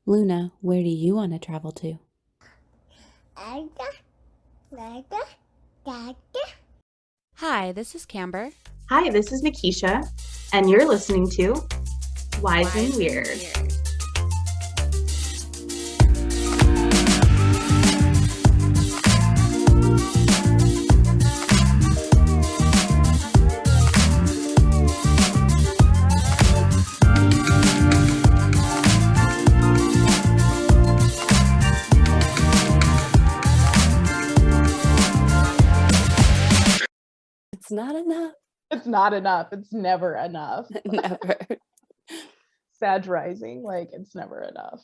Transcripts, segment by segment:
Luna, where do you want to travel to? Hi, this is Camber. Hi, this is Nikisha, and you're listening to Wise and Weird. It's not enough. It's not enough. It's never enough. Never. Sag rising, like it's never enough.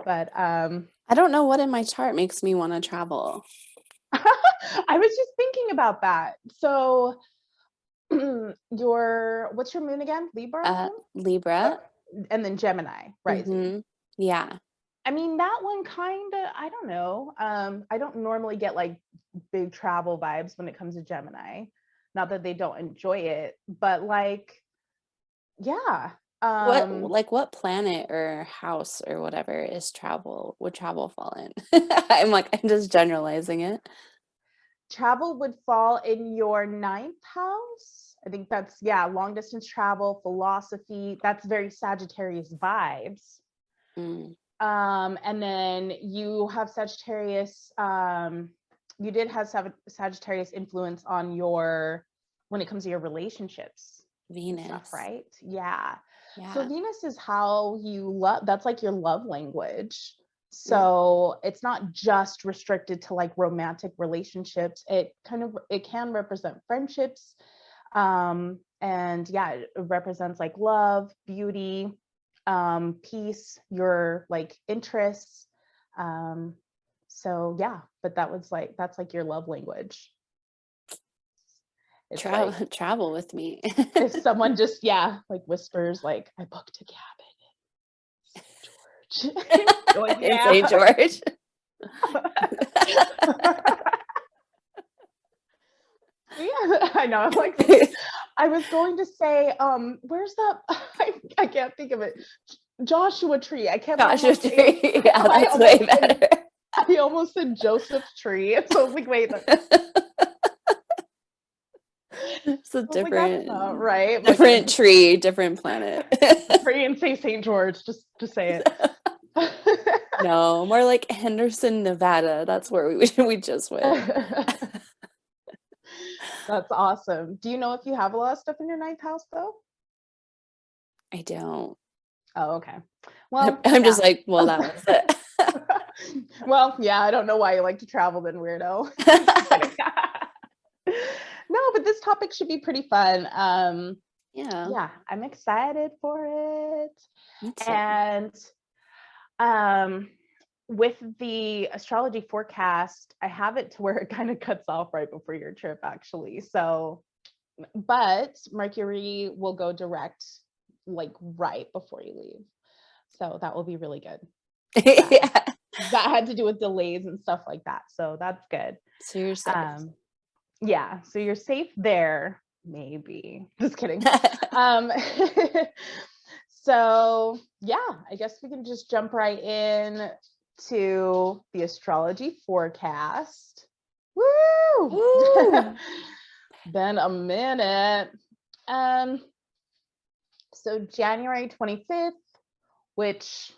But I don't know what in my chart makes me want to travel. I was just thinking about that. So what's your moon again? Libra? Libra. And then Gemini, right? Mm-hmm. Yeah. I mean, that one kind of, I don't know. I don't normally get like big travel vibes when it comes to Gemini. Not that they don't enjoy it, but like, yeah. What planet or house or whatever would travel fall in? I'm just generalizing it. Travel would fall in your ninth house. I think that's, long distance travel, philosophy. That's very Sagittarius vibes. And then you have Sagittarius, you did have Sagittarius influence on when it comes to your relationships. Venus. Stuff, right? Yeah. Yeah. So Venus is how you love, that's like your love language. So it's not just restricted to like romantic relationships. It can represent friendships. And it represents like love, beauty, peace, your like interests. But that's like your love language. Travel with me. If someone just like whispers like, I booked a cabin in St. George. In St. George. Yeah, I know. I'm like, I was going to say, where's that? I can't think of it. Joshua Tree. I can't. Joshua Tree. Yeah, that's way better. I almost said Joseph's Tree. So I was like, wait. It's a different, right? Different tree, different planet. Tree and say St. George. Just say it. No, more like Henderson, Nevada. That's where we just went. That's awesome. Do you know if you have a lot of stuff in your ninth house though? I don't. Oh, okay. Well, I'm just like, well, that was it. Well, yeah, I don't know why you like to travel then, weirdo. No, but this topic should be pretty fun. Yeah, I'm excited for it. And with the astrology forecast, I have it to where it kind of cuts off right before your trip, actually. So, but Mercury will go direct like right before you leave. So that will be really good. Yeah. That had to do with delays and stuff like that. So that's good. So you're safe. Yeah, so you're safe there, maybe. Just kidding. So yeah, I guess we can just jump right in to the astrology forecast. Woo! Been a minute. So January 25th, which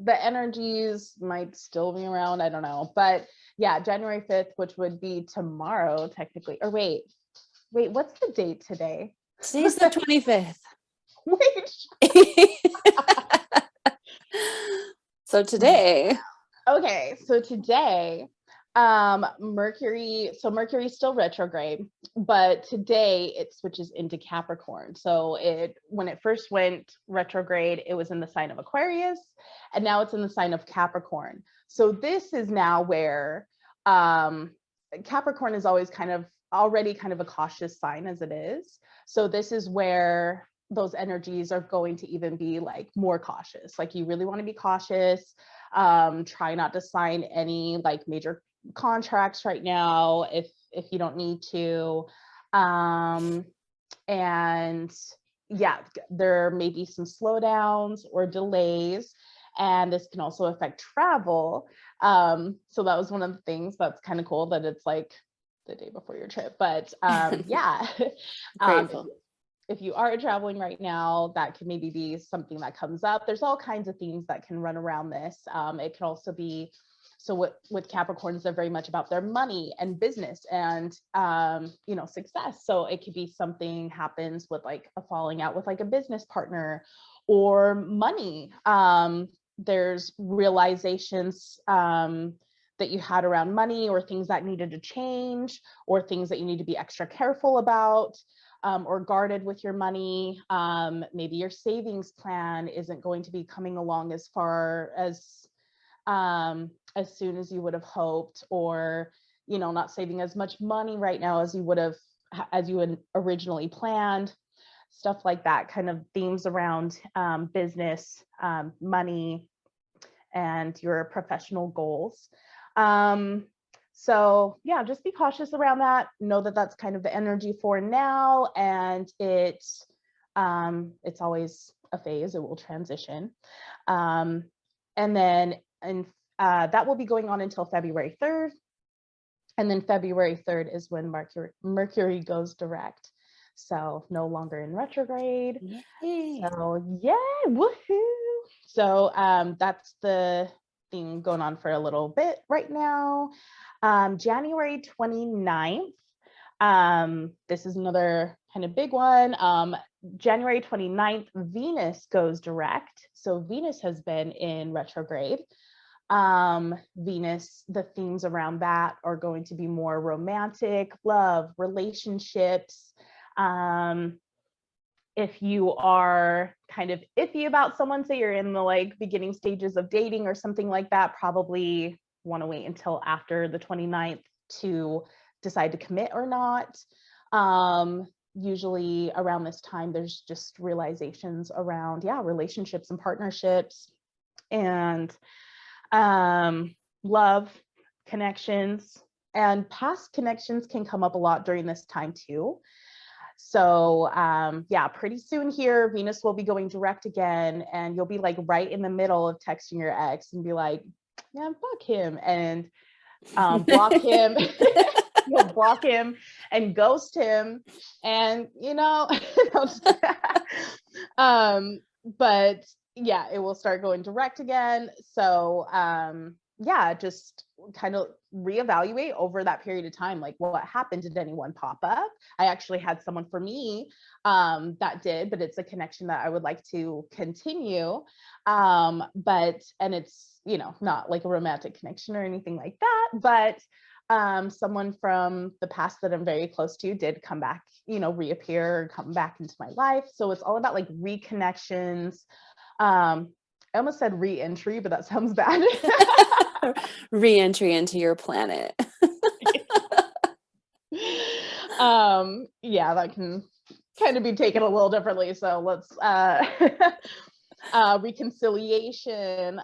the energies might still be around, I don't know, but yeah, January 5th, which would be tomorrow technically. Or wait, what's the date today? Today's the 25th. Wait. So today. Okay, so today, Mercury's still retrograde, but today it switches into Capricorn. So when it first went retrograde, it was in the sign of Aquarius, and now it's in the sign of Capricorn. So this is now where Capricorn is always already kind of a cautious sign as it is. So this is where those energies are going to even be like more cautious. Like you really want to be cautious. Try not to sign any like major contracts right now if you don't need to. And yeah, there may be some slowdowns or delays, and this can also affect travel. So that was one of the things that's kind of cool, that it's like the day before your trip. But yeah, um, Grateful. if you are traveling right now, that could maybe be something that comes up. There's all kinds of themes that can run around this. It can also be, so with Capricorns, they're very much about their money and business and success. So it could be something happens with like a falling out with like a business partner or money. There's realizations that you had around money, or things that needed to change, or things that you need to be extra careful about. Or guarded with your money. Maybe your savings plan isn't going to be coming along as far as soon as you would have hoped, or not saving as much money right now as you had originally planned. Stuff like that, kind of themes around business, money, and your professional goals. So yeah, just be cautious around that. Know that that's kind of the energy for now, and it's always a phase. It will transition, and then that will be going on until February 3rd, and then February 3rd is when Mercury goes direct, so no longer in retrograde. Yay. So yeah, woohoo! So that's the thing going on for a little bit right now. January 29th, this is another kind of big one. January 29th, Venus goes direct. So Venus has been in retrograde. Venus, the themes around that are going to be more romantic, love, relationships. If you are kind of iffy about someone, say you're in the like beginning stages of dating or something like that, probably want to wait until after the 29th to decide to commit or not. Usually around this time, there's just realizations around, relationships and partnerships, and love, connections, and past connections can come up a lot during this time too. So pretty soon here, Venus will be going direct again, and you'll be like right in the middle of texting your ex and be like, man, fuck him, and block him. You'll block him and ghost him, and but yeah, it will start going direct again. So just kind of reevaluate over that period of time, like what happened. Did anyone pop up? I actually had someone for me that did, but it's a connection that I would like to continue. And it's not like a romantic connection or anything like that, but someone from the past that I'm very close to did come back, reappear or come back into my life. So it's all about like reconnections. I almost said re-entry, but that sounds bad. Re-entry into your planet. That can kind of be taken a little differently. So let's reconciliation,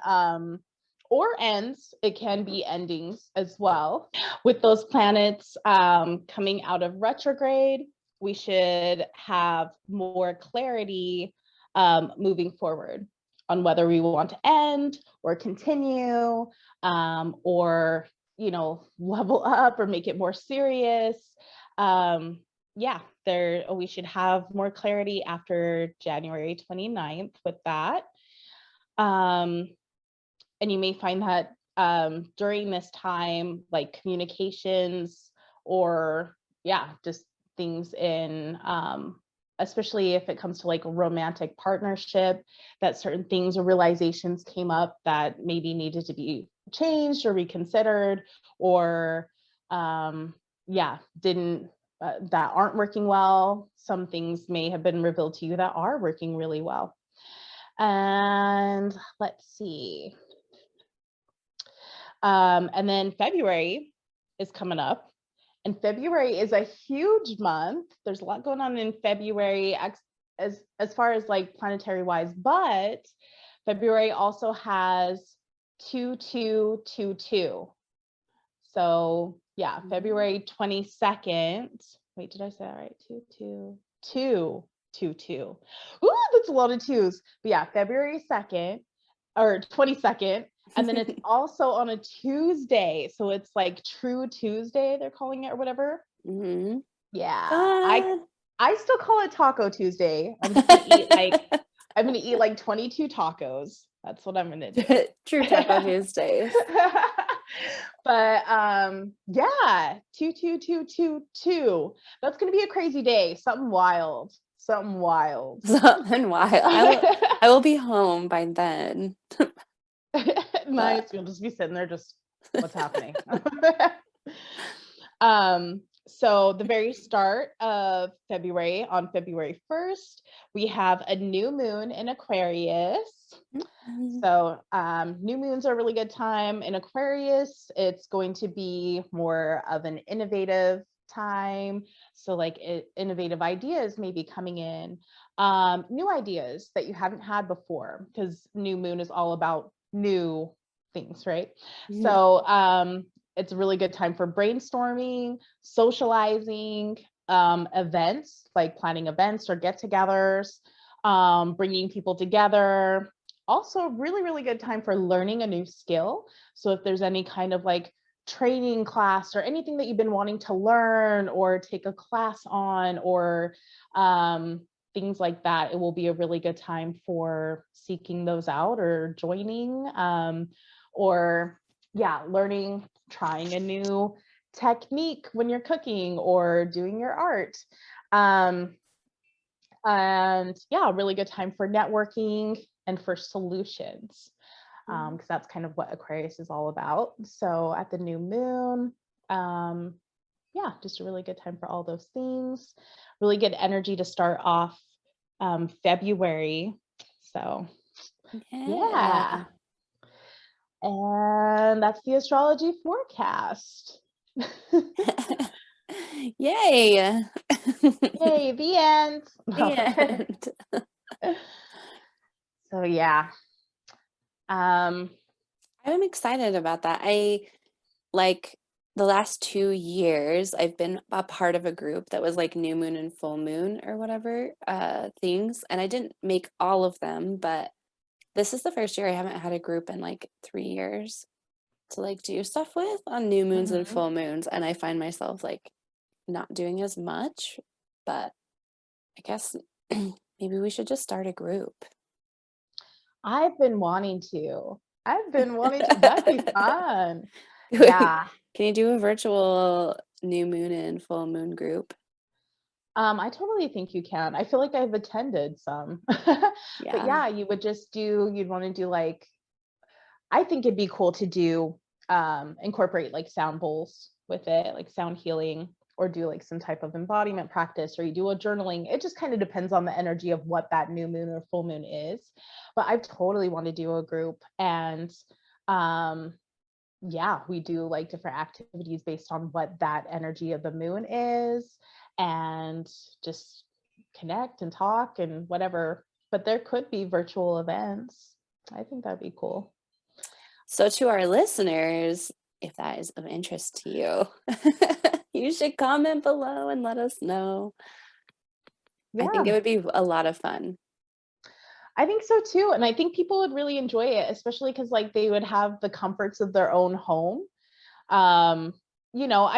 or ends. It can be endings as well. With those planets coming out of retrograde, we should have more clarity moving forward on whether we want to end or continue, or level up or make it more serious. We should have more clarity after January 29th with that. And you may find that during this time, like communications or just things in especially if it comes to like a romantic partnership, that certain things or realizations came up that maybe needed to be changed or reconsidered, or didn't that aren't working well. Some things may have been revealed to you that are working really well. And let's see. And then February is coming up. And February is a huge month. There's a lot going on in February as far as like planetary wise, but February also has 2222. So February 22nd. Wait, did I say that right? 222. 2-2. Ooh, that's a lot of twos. But yeah, February 2nd or 22nd. And then it's also on a Tuesday. So it's like True Tuesday, they're calling it or whatever. Mm-hmm. Yeah. I still call it Taco Tuesday. I'm just gonna eat like 22 tacos. That's what I'm gonna do. True Taco Tuesdays. But yeah, 22222. That's gonna be a crazy day. Something wild. Something wild. I will be home by then. Nice. You'll just be sitting there, just what's happening. So the very start of February, on February 1st, we have a new moon in Aquarius. So new moons are a really good time in Aquarius. It's going to be more of an innovative time. So like innovative ideas may be coming in, new ideas that you haven't had before, because new moon is all about new things, right? Mm-hmm. So it's a really good time for brainstorming, socializing, events, like planning events or get-togethers, bringing people together. Also, really, really good time for learning a new skill. So if there's any kind of like training class or anything that you've been wanting to learn or take a class on, or things like that, it will be a really good time for seeking those out or joining, or learning, trying a new technique when you're cooking or doing your art. And yeah, a really good time for networking and for solutions, because that's kind of what Aquarius is all about. So at the new moon, just a really good time for all those things. Really good energy to start off February. So yeah. And that's the astrology forecast. Yay. Yay, the end. The end. So yeah. I'm excited about that. I like the last 2 years I've been a part of a group that was like new moon and full moon or whatever things, and I didn't make all of them, but this is the first year I haven't had a group in like 3 years to like do stuff with on new moons and full moons, and I find myself like not doing as much, but I guess maybe we should just start a group. I've been wanting to. That'd be fun. Yeah. Can you do a virtual new moon and full moon group? I totally think you can. I feel like I've attended some. But yeah, you'd want to do like, I think it'd be cool to do incorporate like sound bowls with it, like sound healing, or do like some type of embodiment practice, or you do a journaling. It just kind of depends on the energy of what that new moon or full moon is. But I totally want to do a group, and we do like different activities based on what that energy of the moon is, and just connect and talk and whatever. But there could be virtual events. I think that'd be cool. So to our listeners, if that is of interest to you, you should comment below and let us know. Yeah. I think it would be a lot of fun. I think so too. And I think people would really enjoy it, especially because like they would have the comforts of their own home. I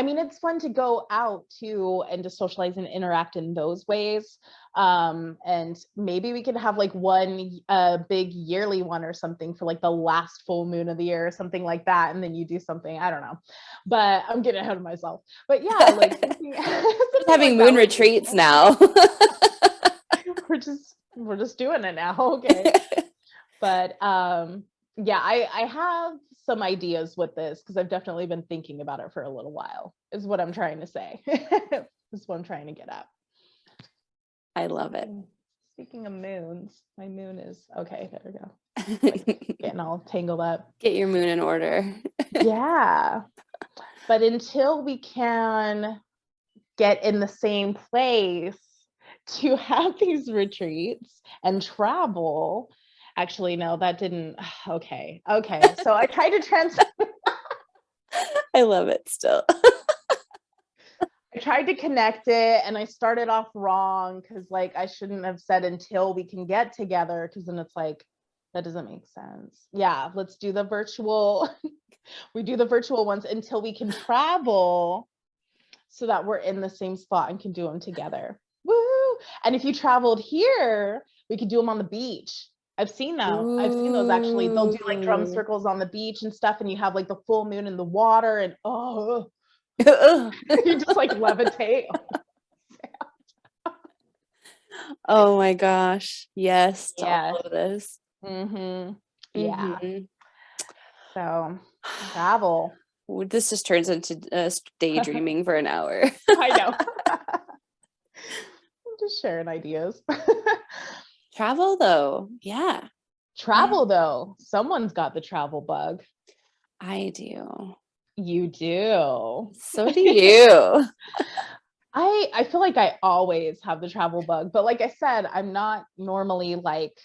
mean, it's fun to go out too and to socialize and interact in those ways. And maybe we could have like one big yearly one or something for like the last full moon of the year or something like that. And then you do something, I don't know, but I'm getting ahead of myself. But yeah, like having moon retreats now. We're just doing it now. Okay. But I have some ideas with this because I've definitely been thinking about it for a little while, is what I'm trying to say. Is what I'm trying to get at. I love it. Speaking of moons, my moon is okay. There we go. Like, getting all tangled up. Get your moon in order. Yeah. But until we can get in the same place to have these retreats and travel. Actually, no, that didn't. Okay. So I tried to translate. I love it still. I tried to connect it and I started off wrong because like I shouldn't have said until we can get together, because then it's like that doesn't make sense. Yeah, let's do the virtual. We do the virtual ones until we can travel so that we're in the same spot and can do them together. Woo! And if you traveled here, we could do them on the beach. I've seen them. I've seen those actually. They'll do like drum Ooh. circles on the beach and stuff, and you have like the full moon in the water, and oh, Ugh. you just like levitate. Oh my gosh. Yes to Yeah. all of this. Mm-hmm. Yeah. Mhm. So travel. Ooh, this just turns into daydreaming for an hour. I know. I'm just sharing ideas. Travel though. Yeah, Travel though. Someone's got the travel bug. I do. You do. So do you. I feel like I always have the travel bug, but like I said, I'm not normally like,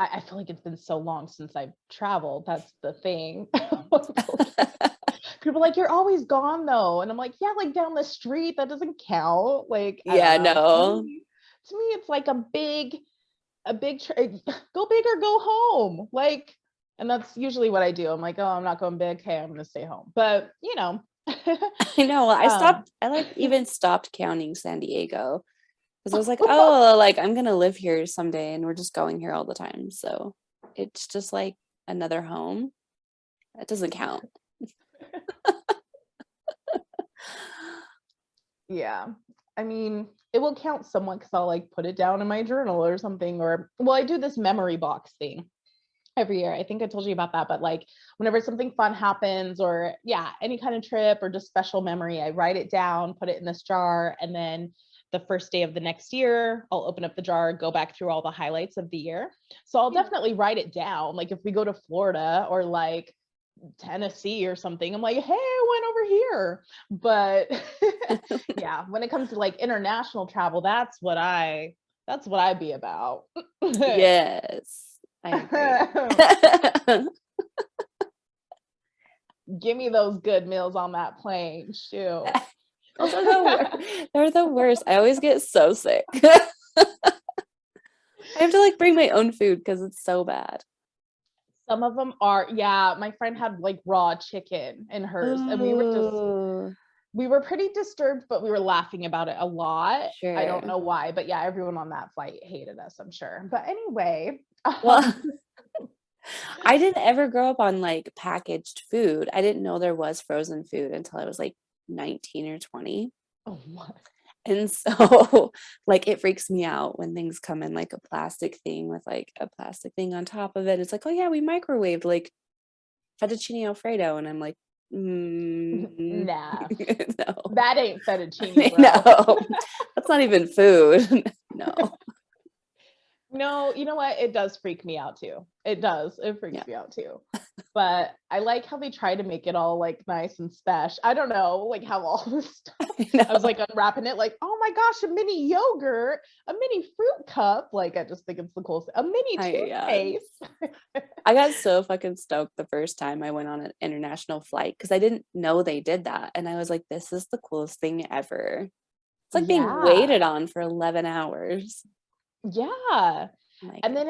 I feel like it's been so long since I've traveled. That's the thing. People are like, you're always gone though. And I'm like, yeah, like down the street, that doesn't count. Like, I Yeah, don't know. no. To me, it's like go big or go home. Like, and that's usually what I do. I'm like, oh, I'm not going big. Hey, I'm going to stay home. But you know, I know. Well, I like even stopped counting San Diego because I was like, um, oh, like I'm gonna live here someday and we're just going here all the time. So it's just like another home. It doesn't count. yeah. I mean, it will count somewhat because I'll like put it down in my journal or something. Or, well, I do this memory box thing every year. I think I told you about that, but like whenever something fun happens or yeah, any kind of trip or just special memory, I write it down, put it in this jar, and then the first day of the next year, I'll open up the jar, go back through all the highlights of the year. So I'll definitely write it down. Like if we go to Florida or like Tennessee or something, I'm like, hey, I went over here. But yeah, when it comes to like international travel, that's what I be about. Yes, I agree. Give me those good meals on that plane. Shoot. Those are they're the worst. I always get so sick. I have to like bring my own food because it's so bad. Some of them are, yeah. My friend had like raw chicken in hers, and Ooh, we were pretty disturbed, but we were laughing about it a lot. I don't sure. know why, but yeah, everyone on that flight hated us, I'm sure. But anyway, Well, I didn't ever grow up on like packaged food. I didn't know there was frozen food until I was like 19 or 20. oh, what? And so like it freaks me out when things come in like a plastic thing with like a plastic thing on top of it. It's like, oh yeah, we microwaved like fettuccine alfredo. And I'm like, Nah, no. that ain't fettuccine, bro. No, that's not even food. No. No, you know what? It does freak me out too. It does. It freaks me out too. But I like how they try to make it all like nice and special. I don't know, like how all this stuff. I was like unwrapping it, like, oh my gosh, a mini yogurt, a mini fruit cup. Like, I just think it's the coolest. A mini toothpaste. I got so fucking stoked the first time I went on an international flight because I didn't know they did that. And I was like, this is the coolest thing ever. It's like being waited on for 11 hours. Yeah. Like, and then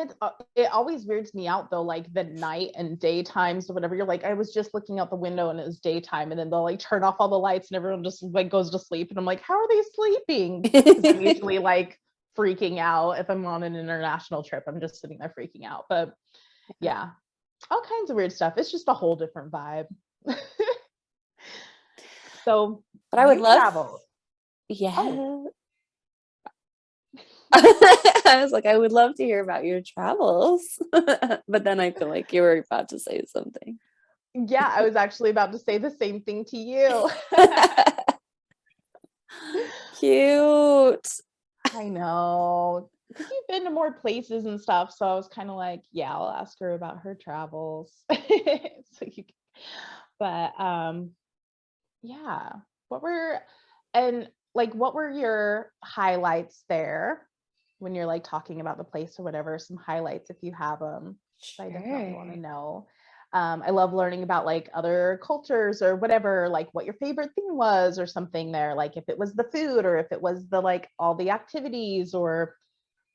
it always weirds me out though, like the night and daytimes or whatever. You're like, I was just looking out the window and it was daytime, and then they'll like turn off all the lights and everyone just like goes to sleep, and I'm like, how are they sleeping? I'm usually like freaking out if I'm on an international trip. I'm just sitting there freaking out. But yeah, all kinds of weird stuff. It's just a whole different vibe. So, but I would love travel. Yeah. Oh. I was like, I would love to hear about your travels. But then I feel like you were about to say something. Yeah, I was actually about to say the same thing to you. Cute. I know. Because you've been to more places and stuff. So I was kind of like, yeah, I'll ask her about her travels. So you can, but yeah. What were your highlights there when you're like talking about the place or whatever? Some highlights if you have them. I definitely want to know. I love learning about like other cultures or whatever, like what your favorite thing was or something there, like if it was the food or if it was the like all the activities or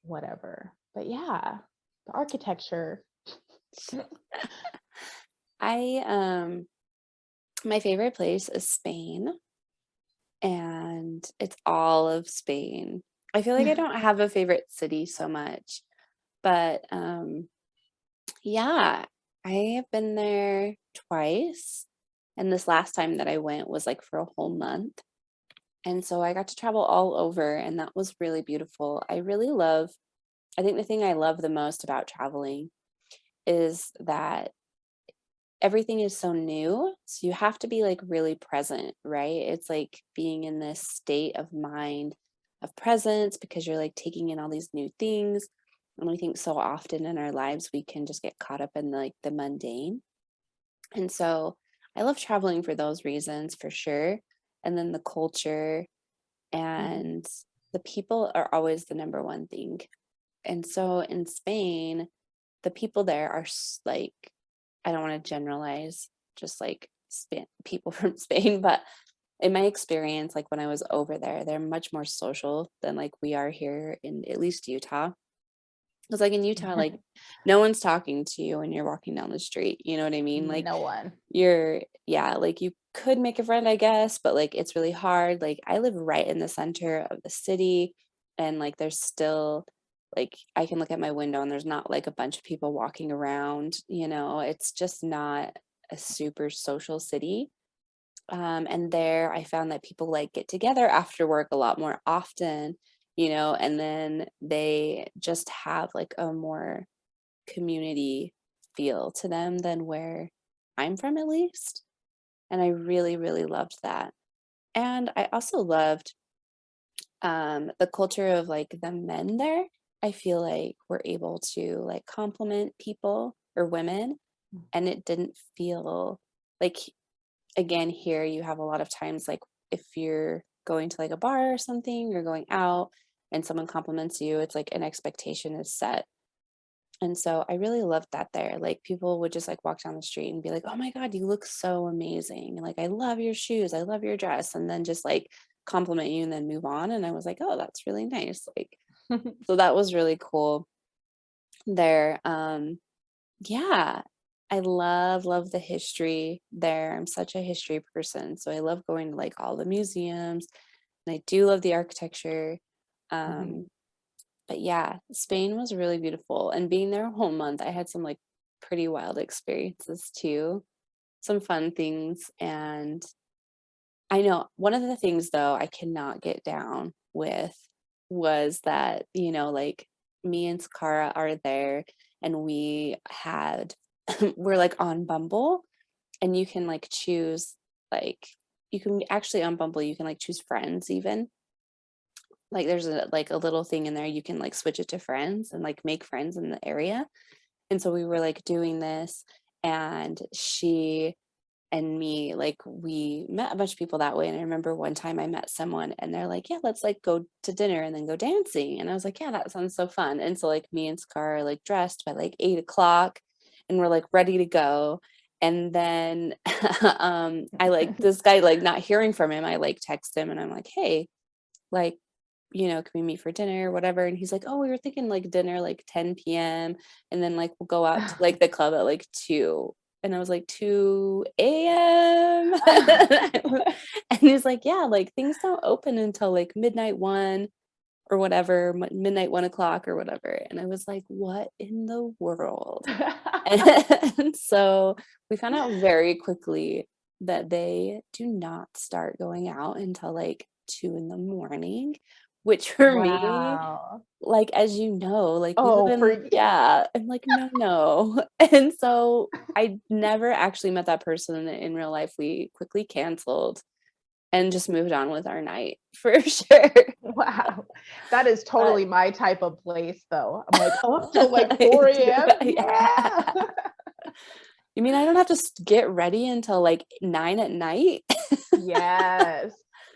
whatever. But yeah, the architecture. I my favorite place is Spain, and it's all of Spain. I feel like I don't have a favorite city so much, but yeah, I have been there twice, and this last time that I went was like for a whole month. And so I got to travel all over, and that was really beautiful. I think the thing I love the most about traveling is that everything is so new. So you have to be like really present, right? It's like being in this state of mind of presence because you're like taking in all these new things. And we think so often in our lives we can just get caught up in like the mundane. And so I love traveling for those reasons for sure. And then the culture and the people are always the number one thing. And so in Spain, the people there are like, I don't want to generalize just like people from Spain, but in my experience, like when I was over there, they're much more social than like we are here in at least Utah. Because like in Utah, like no one's talking to you when you're walking down the street. You know what I mean? Like No one. yeah, like you could make a friend, I guess, but like it's really hard. Like I live right in the center of the city, and like there's still like I can look at my window and there's not like a bunch of people walking around, it's just not a super social city. And there I found that people like get together after work a lot more often, and then they just have like a more community feel to them than where I'm from, at least. And I really, really loved that. And I also loved the culture of like the men there. I feel like we're able to like compliment people or women, and it didn't feel like, again, here you have a lot of times like if you're going to like a bar or something, you're going out and someone compliments you, it's like an expectation is set. And so I really loved that there. Like people would just like walk down the street and be like, "Oh my God, you look so amazing. And like, I love your shoes. I love your dress." And then just like compliment you and then move on. And I was like, "Oh, that's really nice." Like, so that was really cool there. Yeah, I love the history there. I'm such a history person. So I love going to like all the museums, and I do love the architecture. Mhm. Um, but yeah, Spain was really beautiful. And being there a whole month, I had some like pretty wild experiences too, some fun things. And I know one of the things though I cannot get down with was that, like me and Sakara are there and we're like on Bumble, and you can like choose like you can actually on Bumble you can like choose friends even. Like there's a little thing in there you can like switch it to friends and like make friends in the area. And so we were like doing this, and she and me, like we met a bunch of people that way. And I remember one time I met someone and they're like, "Yeah, let's like go to dinner and then go dancing." And I was like, "Yeah, that sounds so fun." And so like me and Scar are like dressed by like 8 o'clock and we're like ready to go. And then I like this guy, like not hearing from him, I like text him and I'm like, "Hey, like, can we meet for dinner or whatever?" And he's like, "Oh, we were thinking like dinner like 10 p.m. and then like we'll go out to like the club at like 2." And I was like, 2 a.m. And he's like, "Yeah, like things don't open until like midnight 1 or whatever, midnight 1 o'clock or whatever." And I was like, "What in the world?" And so we found out very quickly that they do not start going out until like 2 in the morning, which for me, Wow. like, as you know, like we live Oh, for in, yeah, I'm like, no, no. And so I never actually met that person in real life. We quickly canceled and just moved on with our night for sure. wow. That is But totally my type of place though. I'm like up till like 4 a.m. yeah. Yeah. You mean I don't have to get ready until like 9 at night? Yes.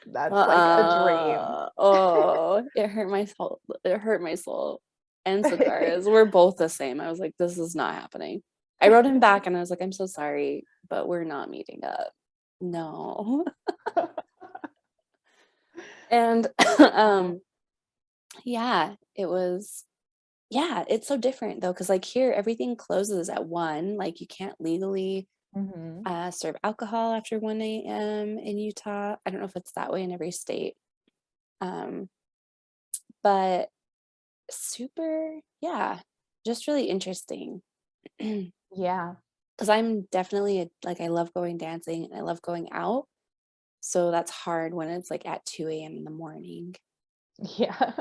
That's like a dream. Oh, it hurt my soul. It hurt my soul. And Sakara's. We're both the same. I was like, this is not happening. I wrote him back and I was like, I'm so sorry, but we're not meeting up. No. And yeah, it was, yeah, it's so different though, because like here, everything closes at 1. Like you can't legally Mhm. serve alcohol after 1 a.m. in Utah. I don't know if it's that way in every state. Um, but super, yeah, just really interesting. Yeah. Because I'm definitely like I love going dancing and I love going out. So that's hard when it's like at 2 a.m. in the morning. Yeah.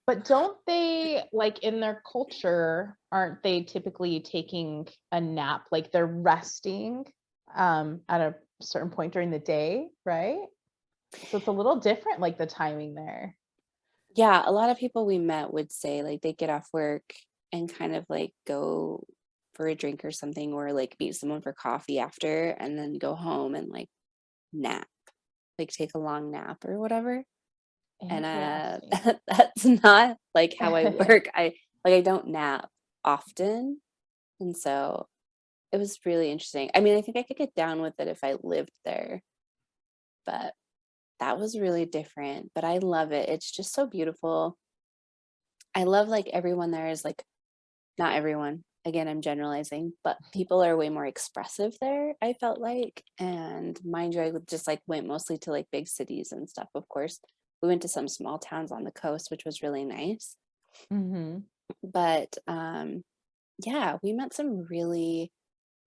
But don't they, like, in their culture, aren't they typically taking a nap? Like they're resting at a certain point during the day, right? So it's a little different, like the timing there. Yeah, a lot of people we met would say like they get off work and kind of like go for a drink or something or like meet someone for coffee after and then go home and like nap, like take a long nap or whatever. And Interesting. that's not like how I work. I don't nap often. And so it was really interesting. I mean, I think I could get down with it if I lived there, but that was really different. But I love it. It's just so beautiful. I love like everyone there is like, not everyone. Again, I'm generalizing, but people are way more expressive there, I felt like. And mind you, I just like went mostly to like big cities and stuff, of course. We went to some small towns on the coast, which was really nice. Mm-hmm. But yeah, we met some really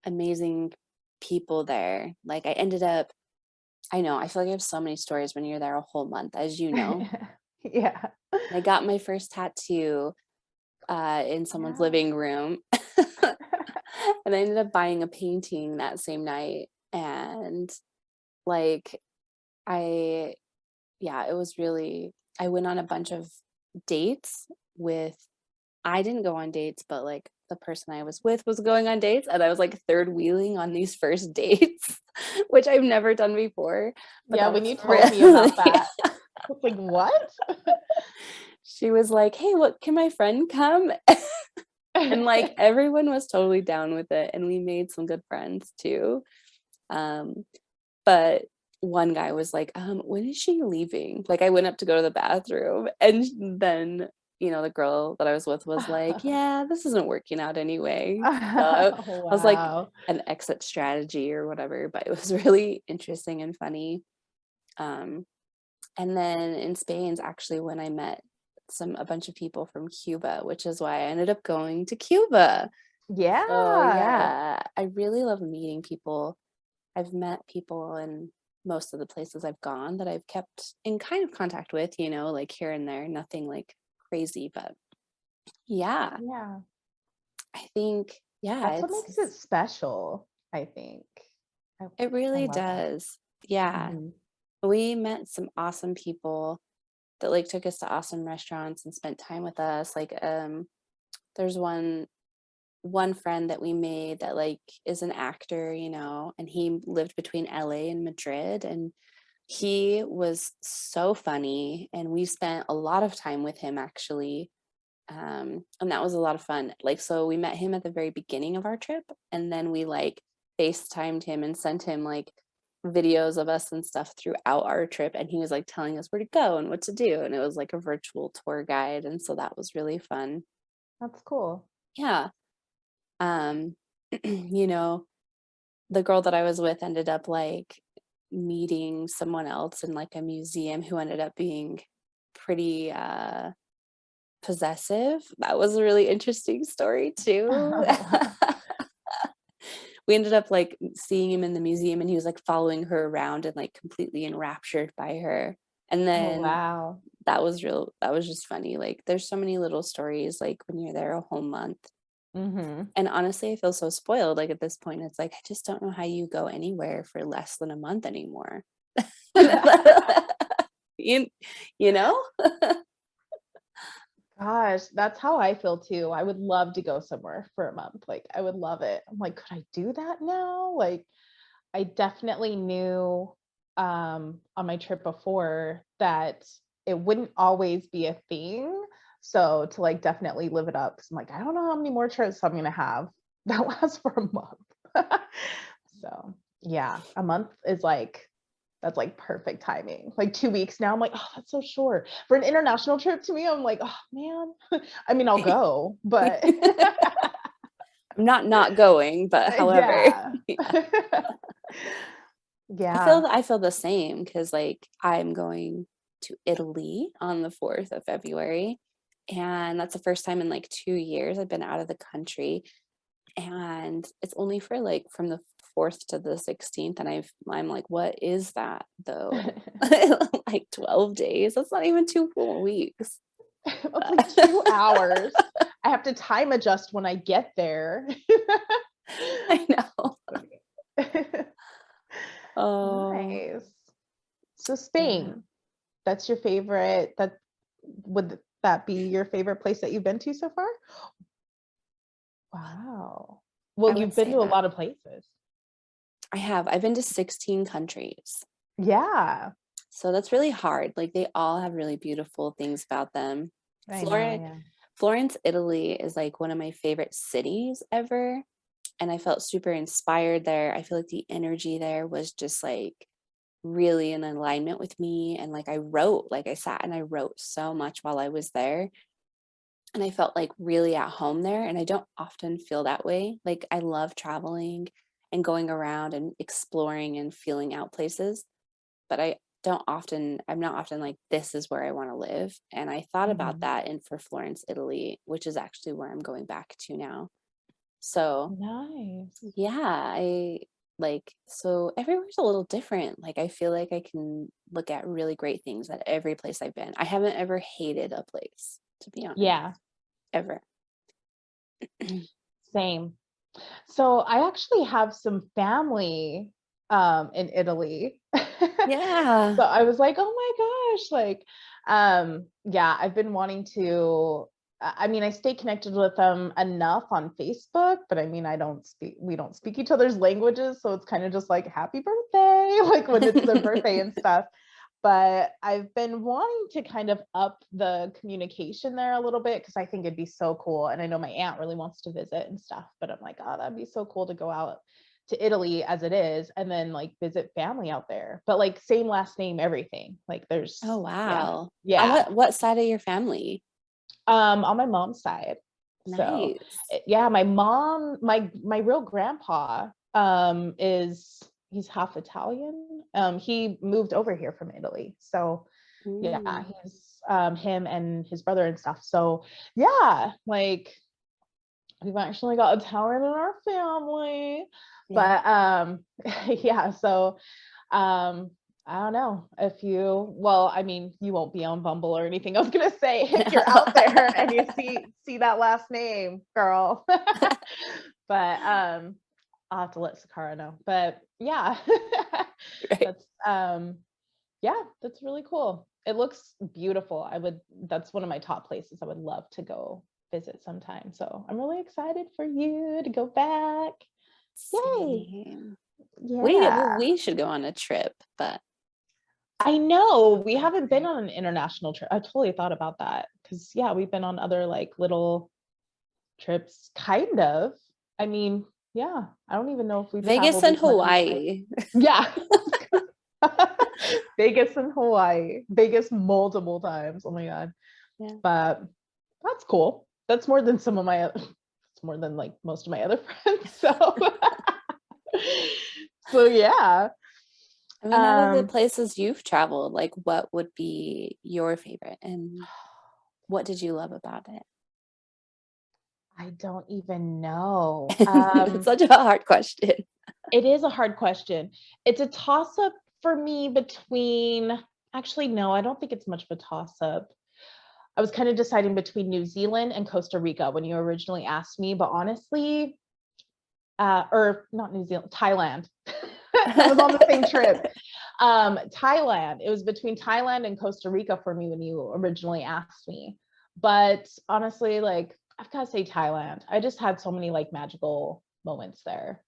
amazing people there. Like I ended up, I know, I feel like I have so many stories when you're there a whole month, as you know. Yeah. I got my first tattoo in someone's Yeah. living room. And I ended up buying a painting that same night. And like, I, yeah, it was really, I went on a bunch of dates with, I didn't go on dates, but like the person I was with was going on dates. And I was like third wheeling on these first dates, which I've never done before. But Yeah, that when was you told me really, about that, I was like, what? she was like, hey, what, can my friend come? And like everyone was totally down with it. And we made some good friends too. Um, but one guy was like, when is she leaving? Like I went up to go to the bathroom and then, you know, the girl that I was with was like, yeah, this isn't working out anyway. So I was like Wow. an exit strategy or whatever, but it was really interesting and funny. Um, and then in Spain's actually when I met a bunch of people from Cuba, which is why I ended up going to Cuba. So Yeah. yeah, I really love meeting people. I've met people in most of the places I've gone that I've kept in kind of contact with, you know, like here and there, nothing like crazy, but yeah, Yeah. I think, yeah, That's what makes it special, I think. I, it I really love that. does. Yeah. Mhm. We met some awesome people that like took us to awesome restaurants and spent time with us. Like, there's one friend that we made that like is an actor, you know, and he lived between LA and Madrid and he was so funny and we spent a lot of time with him actually. And that was a lot of fun. Like so we met him at the very beginning of our trip and then we like FaceTimed him and sent him like videos of us and stuff throughout our trip and he was like telling us where to go and what to do and it was like a virtual tour guide and so that was really fun. That's cool. Yeah. um you know, the girl that I was with ended up like meeting someone else in like a museum who ended up being pretty possessive. That was a really interesting story too. We ended up like seeing him in the museum and he was like following her around and like completely enraptured by her. And Oh, then wow. that was just funny. Like there's so many little stories like when you're there a whole month. Mm-hmm. And honestly, I feel so spoiled. Like at this point, it's like I just don't know how you go anywhere for less than a month anymore. you, you know? Gosh, that's how I feel too. I would love to go somewhere for a month. Like, I would love it. I'm like, could I do that now? Like, I definitely knew on my trip before that it wouldn't always be a thing. So to like definitely live it up, 'cause I'm like, I don't know how many more trips I'm gonna have. that lasts for a month. So yeah, a month is like, that's like perfect timing. Like 2 weeks now, I'm like, oh, that's so short. For an international trip to me, I'm like, oh man. I mean, I'll go, but I'm not going, but however, yeah. yeah. Yeah. I feel the same because like I'm going to Italy on the 4th of February. And that's the first time in like 2 years I've been out of the country. And it's only for like from the 4th to the 16th. And I'm like, what is that though? Like 12 days. That's not even 2 full weeks. It's like 2 hours. I have to time adjust when I get there. I know. Oh, Nice. So yeah. Spain, that's your favorite. Would that be your favorite place that you've been to so far? Wow. I Well, would you've been say to a that. lot of places. I have. I've been to 16 countries. Yeah. So that's really hard. Like they all have really beautiful things about them. I know, Florence, yeah. Florence, Italy is like one of my favorite cities ever. And I felt super inspired there. I feel like the energy there was just like really in alignment with me. And like I sat and I wrote so much while I was there. And I felt like really at home there. And I don't often feel that way. Like I love traveling and going around and exploring and feeling out places. But I'm not often like, this is where I want to live. And I thought about Mhm. that in for Florence, Italy, which is actually where I'm going back to now. So Nice. yeah, so everywhere's a little different. Like I feel like I can look at really great things at every place I've been. I haven't ever hated a place, to be honest, Yeah, ever. same. So I actually have some family in Italy. Yeah. So I was like, oh my gosh, like yeah, I've been wanting to I mean, I stay connected with them enough on Facebook, but I mean, we don't speak each other's languages, so it's kind of just like happy birthday, like when it's their birthday and stuff. But I've been wanting to kind of up the communication there a little bit because I think it'd be so cool. And I know my aunt really wants to visit and stuff, but I'm like, oh, that'd be so cool to go out to Italy as it is and then like visit family out there. But like same last name, everything. Like there's Oh yeah. wow. On Yeah. what side of your family? On my mom's side. So Nice. yeah, my mom, my real grandpa is he's half Italian. He moved over here from Italy. So yeah, Mm. he's him and his brother and stuff. So yeah, like we've actually got Italian in our family. Yeah. But yeah, so I don't know if well, I mean, you won't be on Bumble or anything. I was gonna say if you're out there and you see that last name, girl. But I'll have to let Sakara know. But yeah, Right. that's yeah, that's really cool. It looks beautiful. That's one of my top places I would love to go visit sometime. So I'm really excited for you to go back. Yay. Same. Yeah. We should go on a trip, but I know we haven't been on an international trip. I totally thought about that because yeah, we've been on other like little trips, kind of. I mean, yeah, I don't even know if we've Vegas traveled and as much as like, Hawaii. yeah. Vegas and Hawaii, Vegas multiple times. Oh my God. Yeah. But that's cool. That's more than it's more than like most of my other friends. So yeah. I mean, out of the Um, places you've traveled, like what would be your favorite and what did you love about it? I don't even know. It's such a hard question. It is a hard question. It's a toss up for me between, actually, no, I don't think it's much of a toss up. I was kind of deciding between New Zealand and Costa Rica when you originally asked me, but honestly, or not New Zealand, Thailand. That was on the same trip. Thailand. It was between Thailand and Costa Rica for me when you originally asked me. But honestly, like I've got to say Thailand. I just had so many like magical moments there.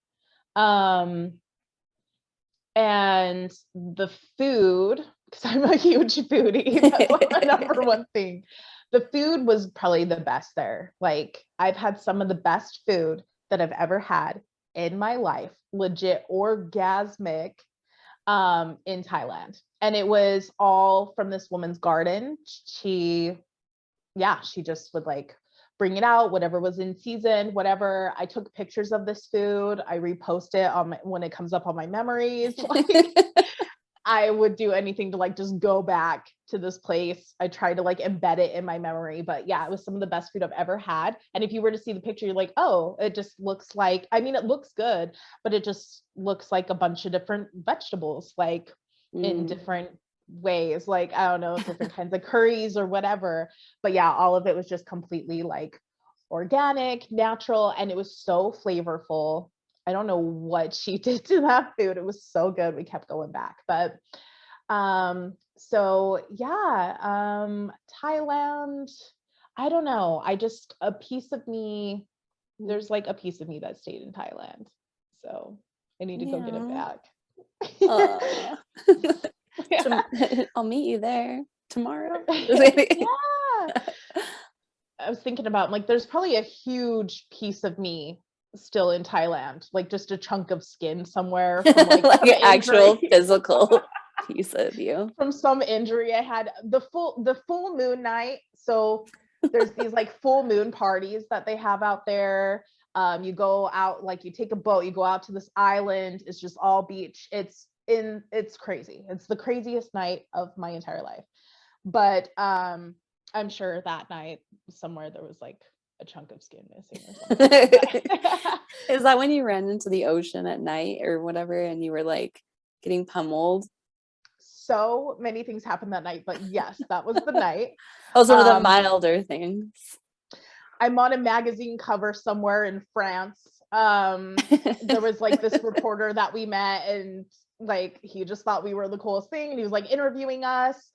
Um, and the food, because I'm a huge foodie, that's like my number one thing. The food was probably the best there. Like I've had some of the best food that I've ever had in my life, legit orgasmic, in Thailand. And it was all from this woman's garden. She just would like bring it out, whatever was in season, whatever. I took pictures of this food. I repost it when it comes up on my memories. Like, I would do anything to like just go back to this place. I tried to like embed it in my memory, but yeah, it was some of the best food I've ever had. And if you were to see the picture, you're like, oh, it just looks like, I mean, it looks good, but it just looks like a bunch of different vegetables, like in different ways, like, I don't know, different kinds of curries or whatever. But yeah, all of it was just completely like organic, natural, and it was so flavorful. I don't know what she did to that food. It was so good. We kept going back. But so yeah, Thailand, I don't know. A piece of me, there's like a piece of me that stayed in Thailand. So I need to go get it back. Yeah. I'll meet you there tomorrow. Yeah. I was thinking about like, there's probably a huge piece of me still in Thailand, like just a chunk of skin somewhere from like, like an actual physical piece of you from some injury I had. The full moon night. So there's these like full moon parties that they have out there. You go out, like you take a boat, you go out to this island. It's just all beach. It's crazy. It's the craziest night of my entire life. But I'm sure that night somewhere there was like a chunk of skin missing or something. Is that when you ran into the ocean at night or whatever and you were like getting pummeled? So many things happened that night, but yes, that was the night. That was one of the milder things. I'm on a magazine cover somewhere in France. There was like this reporter that we met, and like he just thought we were the coolest thing, and he was like interviewing us.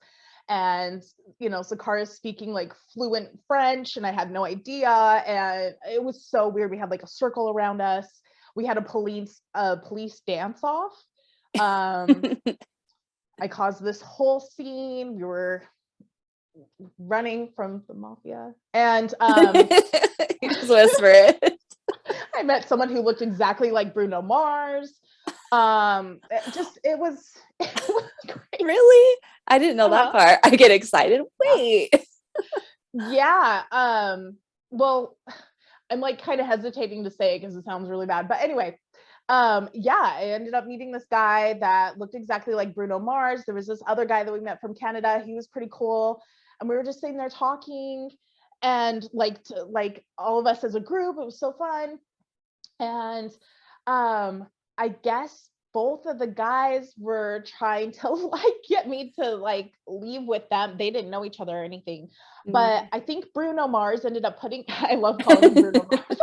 And you know, Sakara's speaking like fluent French, and I had no idea, and it was so weird. We had like a circle around us. We had a police dance off. I caused this whole scene. We were running from the mafia, and you just whisper it. I met someone who looked exactly like Bruno Mars. It was great. Really? I didn't know that part. I get excited. Wait. Yeah. Well, I'm like kind of hesitating to say it because it sounds really bad. But anyway, yeah, I ended up meeting this guy that looked exactly like Bruno Mars. There was this other guy that we met from Canada. He was pretty cool. And we were just sitting there talking, and like all of us as a group, it was so fun. And I guess both of the guys were trying to like get me to like leave with them. They didn't know each other or anything. But I think Bruno Mars ended up putting, I love calling him Bruno Mars.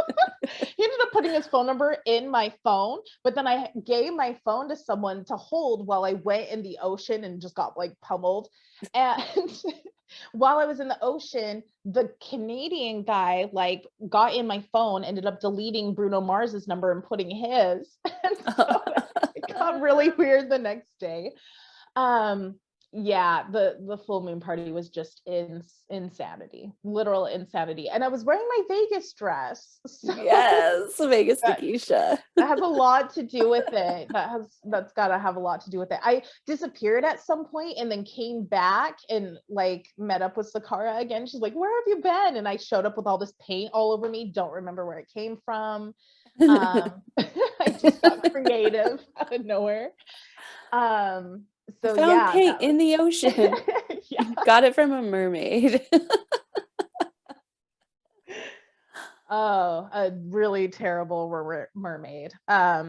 He ended up putting his phone number in my phone, but then I gave my phone to someone to hold while I went in the ocean and just got like pummeled. And while I was in the ocean, the Canadian guy like got in my phone, ended up deleting Bruno Mars's number and putting his. And so it got really weird the next day. Yeah, the full moon party was just insanity, literal insanity. And I was wearing my Vegas dress. So yes, Vegas Takesha. That has a lot to do with it. That's gotta have a lot to do with it. I disappeared at some point and then came back and like met up with Sakara again. She's like, "Where have you been?" And I showed up with all this paint all over me. Don't remember where it came from. I just got creative out of nowhere. So found paint in the ocean. Yeah. Got it from a mermaid. Oh, a really terrible mermaid. Yeah,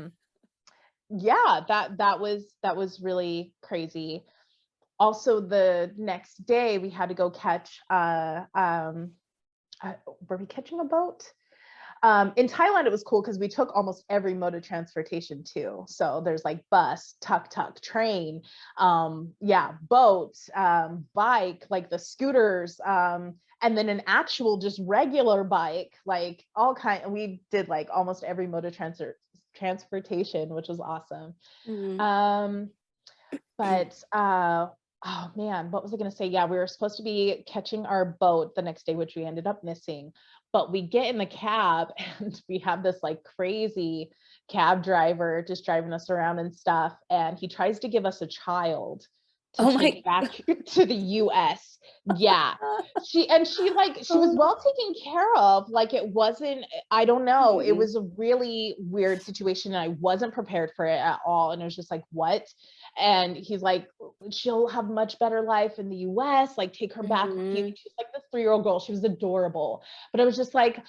that was really crazy. Also, the next day we had to go catch were we catching a boat? In Thailand, it was cool because we took almost every mode of transportation too. So there's like bus, tuk-tuk, train, boat, bike, like the scooters, and then an actual just regular bike, like all kind. We did like almost every mode of transportation, which was awesome. But oh man, what was I gonna say? Yeah, we were supposed to be catching our boat the next day, which we ended up missing. But we get in the cab and we have this like crazy cab driver just driving us around and stuff. And he tries to give us a child to Oh my take back to the US. Yeah. She was God. well taken care of. Like it wasn't, I don't know. It Mhm. was a really weird situation and I wasn't prepared for it at all. And it was just like, what? And he's like, she'll have much better life in the US, like take her back with you. Mhm. She's like this 3-year-old girl. She was adorable. But I was just like,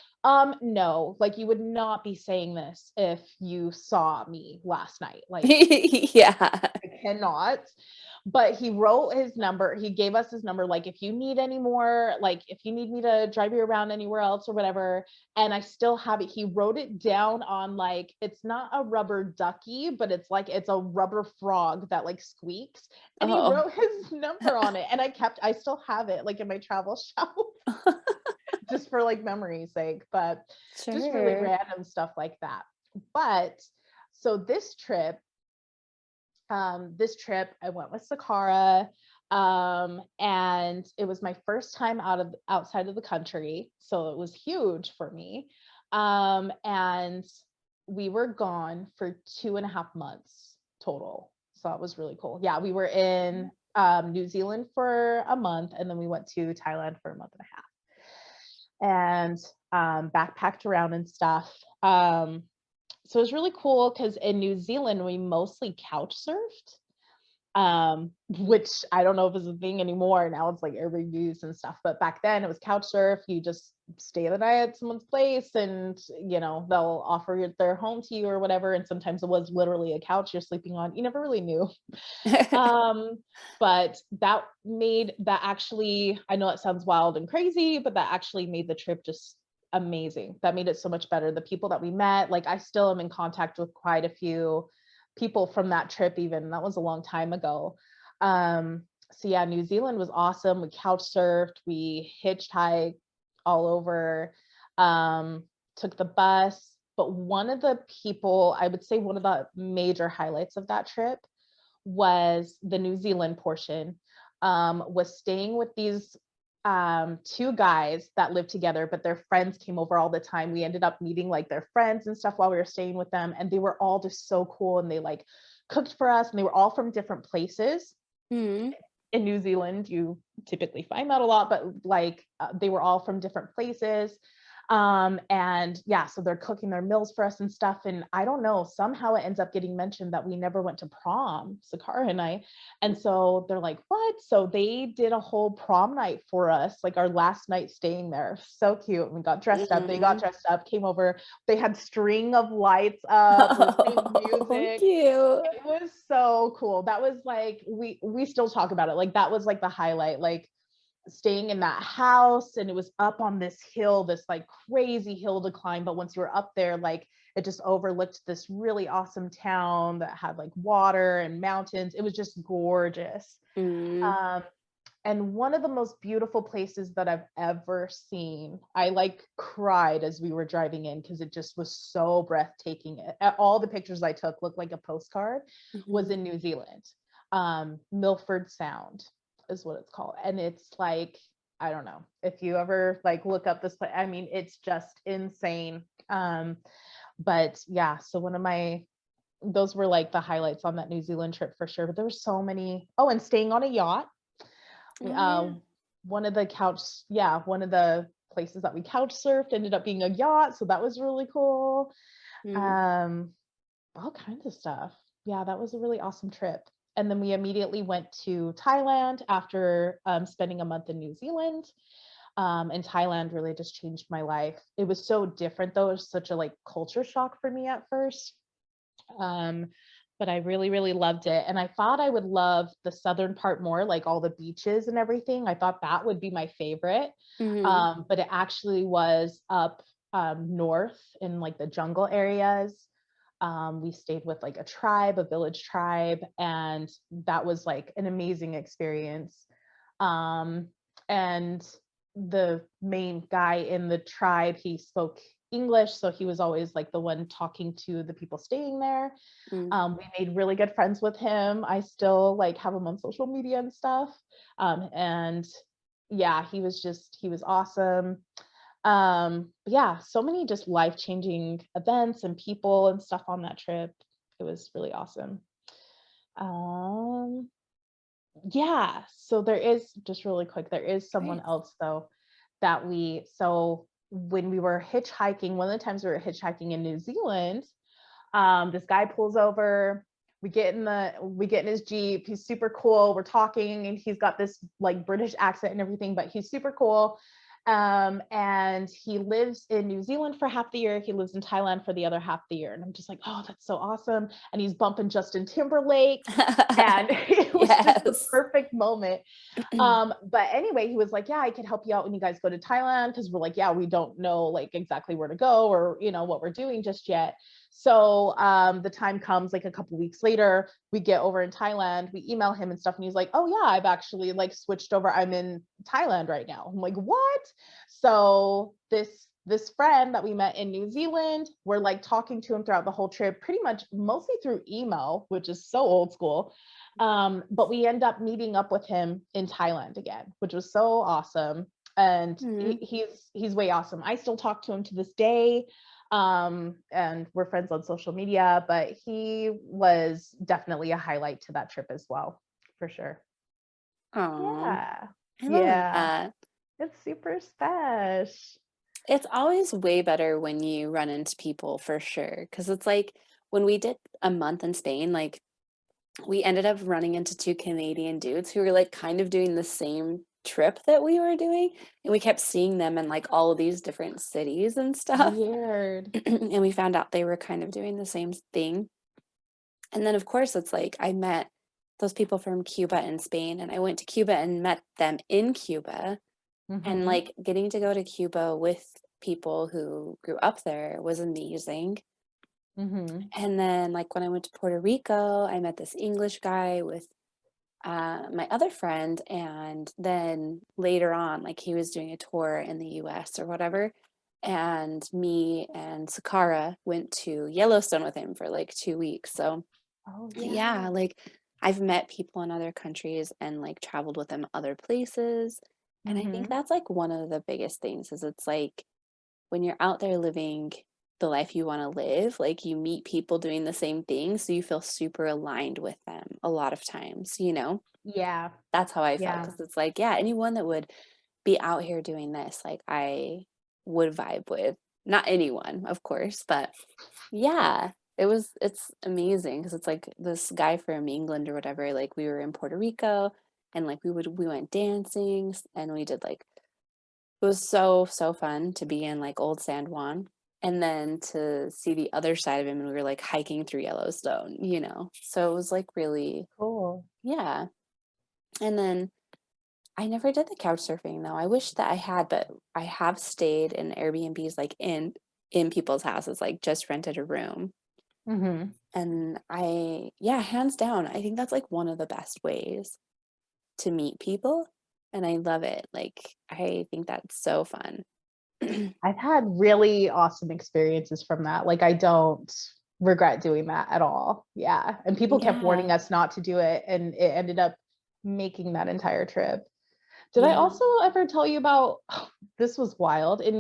no, like you would not be saying this if you saw me last night. Like Yeah. I cannot. But he wrote his number. He gave us his number. Like, if you need any more, like, if you need me to drive you around anywhere else or whatever. And I still have it. He wrote it down on like, it's not a rubber ducky, but it's like, it's a rubber frog that like squeaks. And he Oh. wrote his number on it. And I still have it like in my travel shelf just for like memory's sake. But just really Sure. random stuff like that. But so this trip I went with Sakara, and it was my first time outside of the country, so it was huge for me. And we were gone for 2.5 months total, so that was really cool. Yeah, we were in New Zealand for a month, and then we went to Thailand for a month and a half, and backpacked around and stuff. So it was really cool because in New Zealand we mostly couch surfed, which I don't know if is a thing anymore. Now it's like Airbnbs and stuff, but back then it was couch surf. You just stay the night at someone's place, and they'll offer their home to you or whatever. And sometimes it was literally a couch you're sleeping on. You never really knew. But that actually, I know it sounds wild and crazy, but that actually made the trip just amazing. That made it so much better. The people that we met, like I still am in contact with quite a few people from that trip, even that was a long time ago. So yeah, New Zealand was awesome. We couch surfed, we hitchhiked all over, took the bus. But one of the people, I would say one of the major highlights of that trip was the New Zealand portion, was staying with these two guys that lived together, but their friends came over all the time. We ended up meeting like their friends and stuff while we were staying with them, and they were all just so cool, and they like cooked for us, and they were all from different places. Mhm. In New Zealand you typically find that a lot, but like they were all from different places. And yeah, so they're cooking their meals for us and stuff. And I don't know, somehow it ends up getting mentioned that we never went to prom, Sakara and I. And so they're like, what? So they did a whole prom night for us, like our last night staying there. So cute. We got dressed up. They got dressed up, came over. They had string of lights up, we were playing music. Cute. It was so cool. That was like, we still talk about it. Like that was like the highlight, like staying in that house, and it was up on this hill, this like crazy hill to climb. But once you were up there, like it just overlooked this really awesome town that had like water and mountains. It was just gorgeous. Mm. And one of the most beautiful places that I've ever seen, I like cried as we were driving in because it just was so breathtaking. All the pictures I took looked like a postcard, was Mhm. in New Zealand. Milford Sound is what it's called. And it's like, I don't know if you ever like look up this place. I mean, it's just insane. But yeah, so those were like the highlights on that New Zealand trip for sure. But there were so many. Oh, and staying on a yacht. Oh, yeah. One of the places that we couch surfed ended up being a yacht. So that was really cool. Mm. All kinds of stuff. Yeah, that was a really awesome trip. And then we immediately went to Thailand after spending a month in New Zealand. And Thailand really just changed my life. It was so different though. It was such a like culture shock for me at first. But I really, really loved it. And I thought I would love the southern part more, like all the beaches and everything. I thought that would be my favorite. Mhm. But it actually was up north in like the jungle areas. We stayed with like a village tribe, and that was like an amazing experience. And the main guy in the tribe, he spoke English, so he was always like the one talking to the people staying there. Mm. We made really good friends with him. I still like have him on social media and stuff. And yeah, he was awesome. But yeah, so many just life-changing events and people and stuff on that trip. It was really awesome. Um, yeah, so there is just really quick, there is someone Great. else though that so when we were hitchhiking, one of the times we were hitchhiking in New Zealand, this guy pulls over. We get in his Jeep. He's super cool. We're talking and he's got this like British accent and everything, but he's super cool. And he lives in New Zealand for half the year. He lives in Thailand for the other half the year. And I'm just like, oh, that's so awesome. And he's bumping Justin Timberlake. And it was just the Yes. perfect moment. But anyway, he was like, yeah, I can help you out when you guys go to Thailand. Cause we're like, yeah, we don't know like exactly where to go or, what we're doing just yet. So the time comes like a couple weeks later, we get over in Thailand, we email him and stuff. And he's like, oh yeah, I've actually like switched over. I'm in Thailand right now. I'm like, what? So this friend that we met in New Zealand, we're like talking to him throughout the whole trip, pretty much mostly through email, which is so old school. But we end up meeting up with him in Thailand again, which was so awesome. And Mhm. he's way awesome. I still talk to him to this day. And we're friends on social media, but he was definitely a highlight to that trip as well, for sure. Aw, Yeah. I love Yeah. that. It's super special. It's always way better when you run into people for sure. Because it's like when we did a month in Spain, like we ended up running into 2 Canadian dudes who were, like, kind of doing the same trip that we were doing, and we kept seeing them in, like, all of these different cities and stuff, Weird. and we found out they were kind of doing the same thing, and then, of course, it's like I met those people from Cuba and Spain, and I went to Cuba and met them in Cuba, and, Mm-hmm. like, getting to go to Cuba with people who grew up there was amazing. Mm-hmm. And then, like, when I went to Puerto Rico, I met this English guy with my other friend, and then later on, like he was doing a tour in the US or whatever, and me and Sakara went to Yellowstone with him for like 2 weeks. So Oh yeah, yeah. like I've met people in other countries and like traveled with them other places. And I think Mm-hmm. that's like one of the biggest things is it's like when you're out there living the life you want to live, like you meet people doing the same thing, so you feel super aligned with them a lot of times, you know? Yeah. That's how I felt Yeah. because it's like, yeah, anyone that would be out here doing this, like, I would vibe with. Not anyone, of course, but yeah, it's amazing because it's like this guy from England or whatever, like, we were in Puerto Rico and, like, we went dancing and we did, like it was so, so fun to be in, like, Old San Juan and then to see the other side of him, and we were, like, hiking through Yellowstone, you know? So it was, like, really Cool. yeah, and then I never did the couch surfing though. I wish that I had, but I have stayed in Airbnbs like in people's houses, like just rented a room. Mm-hmm. And yeah, hands down, I think that's like one of the best ways to meet people. And I love it. Like I think that's so fun. I've had really awesome experiences from that. Like I don't regret doing that at all. Yeah. And people kept Yeah. warning us not to do it and it ended up making that entire trip. Did I Yeah. also ever tell you about this was wild in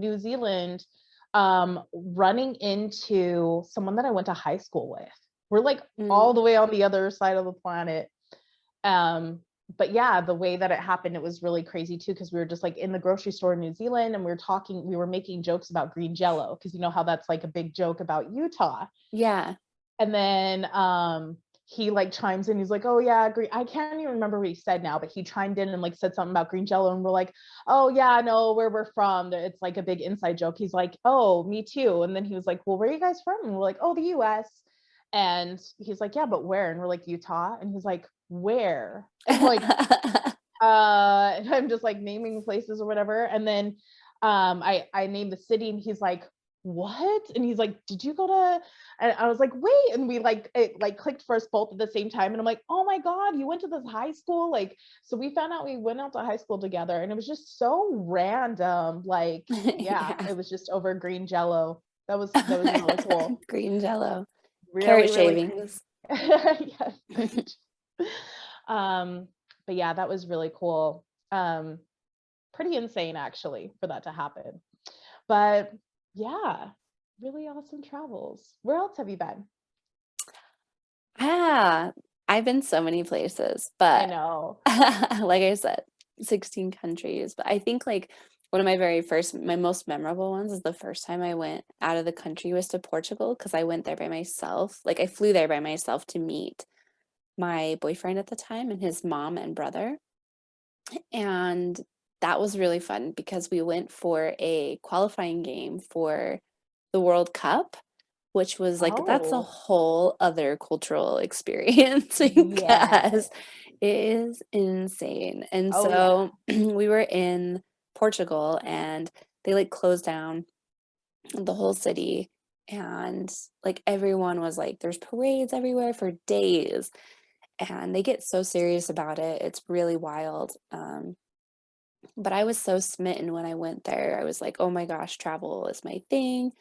New Zealand running into someone that I went to high school with. We're like all Mm. the way on the other side of the planet. Um, but yeah, the way that it happened, it was really crazy too, because we were just like in the grocery store in New Zealand and we were making jokes about green jello, because you know how that's like a big joke about Utah. Yeah. And then he like chimes in, he's like, oh yeah, green. I can't even remember what he said now, but he chimed in and like said something about green jello, and we're like, oh yeah, no, where we're from, it's like a big inside joke. He's like, oh, me too. And then he was like, well, where are you guys from? And we're like, oh, the US. And he's like, yeah, but where? And we're like, Utah. And he's like, where? And I'm like, and I'm just like naming places or whatever. And then I named the city and he's like, what? And he's like, did you go to, and I was like, wait. And we like, it like clicked for us both at the same time. And I'm like, oh my God, you went to this high school? Like, so we found out we went out to high school together and it was just so random. Like, yeah, Yeah. it was just over green jello. That was really cool. Green jello. Carrot Really, really crazy. shavings. Yes, right. Um, but yeah, that was really cool. pretty insane actually for that to happen. But yeah, really awesome travels. Where else have you been? Ah, I've been so many places, I but know. like I said, 16 countries. But I think like one of my most memorable ones is the first time I went out of the country was to Portugal because I went there by myself. Like I flew there by myself to meet my boyfriend at the time and his mom and brother. And that was really fun because we went for a qualifying game for the World Cup, which was like that's a Oh, whole other cultural experience yes. because it is insane. And Oh, yeah. so we were in Portugal and they like closed down the whole city and like everyone was like there's parades everywhere for days and they get so serious about it. It's really wild. But I was so smitten when I went there. I was like, "Oh my gosh, travel is my thing."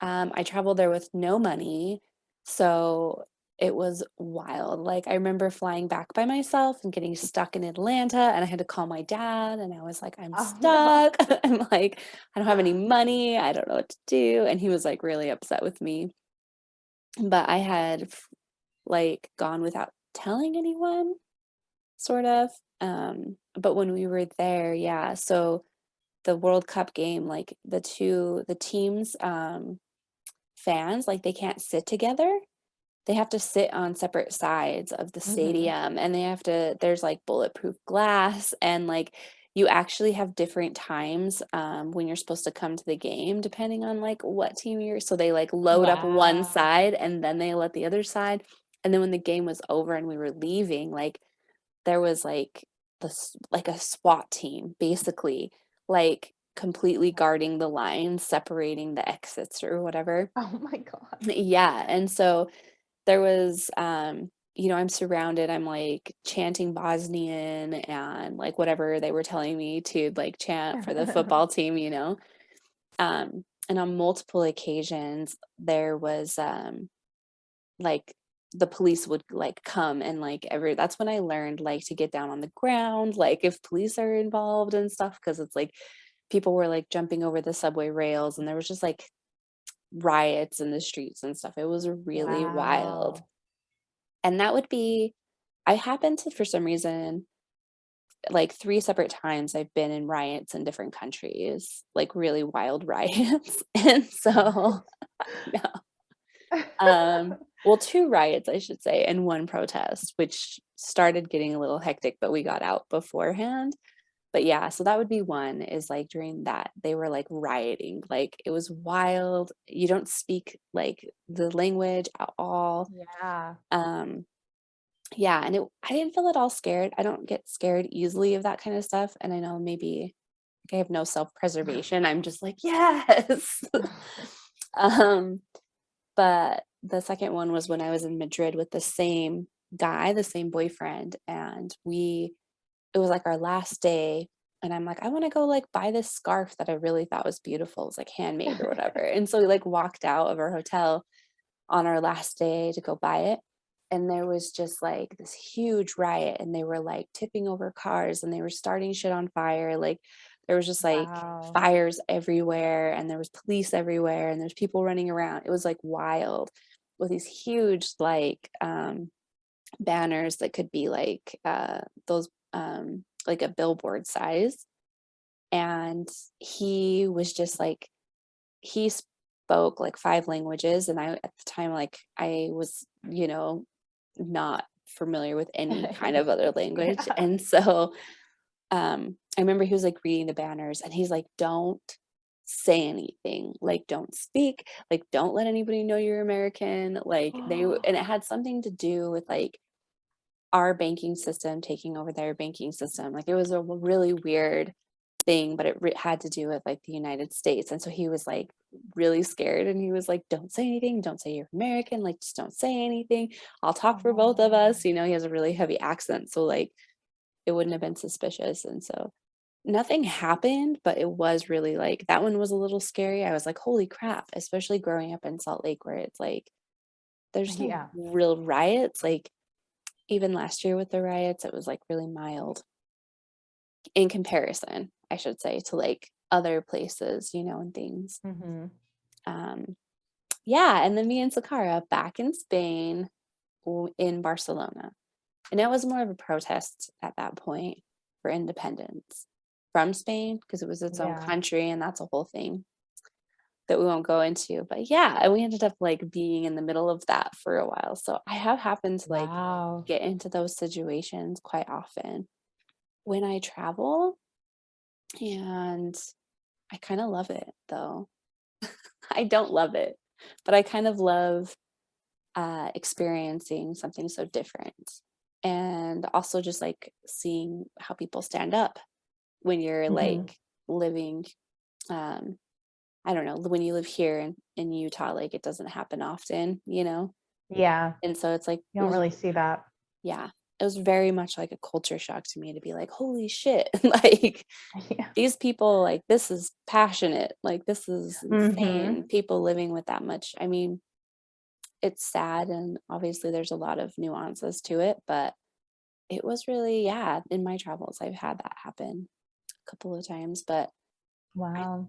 I traveled there with no money, so it was wild. Like, I remember flying back by myself and getting stuck in Atlanta, and I had to call my dad, and I was like, "I'm Oh, no. stuck." I'm like, "I don't have any money. I don't know what to do." And he was like really upset with me. But I had like gone without telling anyone, sort of. But when we were there, yeah, so the World Cup game, like the teams, fans, like they can't sit together. They have to sit on separate sides of the Hmm. stadium and there's like bulletproof glass and like you actually have different times when you're supposed to come to the game depending on like what team you're so they like load up one Wow. side and then they let the other side and then when the game was over and we were leaving like there was like like a SWAT team basically like completely guarding the lines separating the exits or whatever. Oh my God. Yeah, and so there was, I'm surrounded, I'm, like, chanting Bosnian and, like, whatever they were telling me to, like, chant for the football team, you know? And on multiple occasions, there was, like, the police would, like, come and, like, that's when I learned, like, to get down on the ground, like, if police are involved and stuff, because it's, like, people were, like, jumping over the subway rails, and there was just, like, riots in the streets and stuff. It was really wild. Wow. And that would be I happened to, for some reason, like 3 separate times I've been in riots in different countries, like really wild riots. And so no, well, 2 riots, I should say, and 1 protest, which started getting a little hectic, but we got out beforehand. But yeah, so that would be one is like during that they were like rioting. Like it was wild. You don't speak like the language at all. Yeah. Um Yeah, and I didn't feel at all scared. I don't get scared easily of that kind of stuff, and I know maybe like I have no self-preservation. I'm just like, "Yes." Um, but the second one was when I was in Madrid with the same guy, the same boyfriend, and it was like our last day, and I'm like, "I wanna go, like, buy this scarf that I really thought was beautiful." It was, like, handmade or whatever, and so we, like, walked out of our hotel on our last day to go buy it, and there was just, like, this huge riot, and they were, like, tipping over cars, and they were starting shit on fire, like, there was just, like, Wow. fires everywhere, and there was police everywhere, and there's people running around. It was, like, wild with these huge, banners that could be, like, like a billboard size, and he was just, like he spoke like 5 languages, and I at the time, like, I was, not familiar with any kind of other language, Yeah. and so, I remember he was, like, reading the banners, and he's like, "Don't say anything, like, don't speak, like, don't let anybody know you're American," like, and it had something to do with, like, our banking system taking over their banking system, like, it was a really weird thing, but it had to do with like the United States. And so he was like really scared and he was like, "Don't say anything. Don't say you're American. Like, just don't say anything. I'll talk for both of Oh. us." You know, he has a really heavy accent. So like it wouldn't have been suspicious. And so nothing happened, but it was really like that one was a little scary. I was like, holy crap, especially growing up in Salt Lake where it's like there's no Yeah. real riots. Like even last year with the riots, it was like really mild in comparison. I should say, to like other places, and things. Mm-hmm. Yeah, and then me and Sakara back in Spain, in Barcelona. And it was more of a protest at that point for independence from Spain, because it was its own Yeah. country, and that's a whole thing that we won't go into. But yeah, and we ended up like being in the middle of that for a while. So I have happened to like Wow. get into those situations quite often when I travel, and I kind of love it though. I don't love it, but I kind of love experiencing something so different, and also just like seeing how people stand up when you're Mm-hmm. like living. I don't know, when you live here in Utah, like it doesn't happen often, Yeah. and so it's like You don't really see that. yeah, it was very much like a culture shock to me to be like, holy shit, like Yeah. these people, like this is passionate, like this is Mm-hmm. insane, people living with that much. I mean, it's sad, and obviously there's a lot of nuances to it, but it was really, yeah, in my travels I've had that happen a couple of times. But Wow.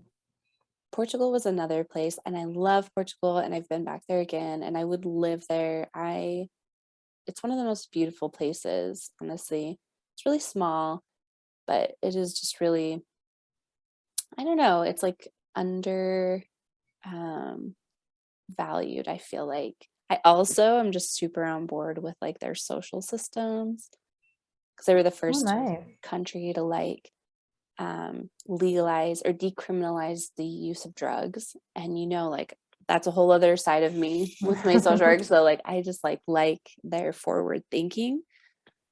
Portugal was another place, and I love Portugal, and I've been back there again, and I would live there. It's one of the most beautiful places, honestly. It's really small, but it is just really, I don't know, it's like under um valued, I feel like. I also am just super on board with like their social systems, because they were the Oh, first nice. country to like legalize or decriminalize the use of drugs. And like that's a whole other side of me with my social work. So like I just like their forward thinking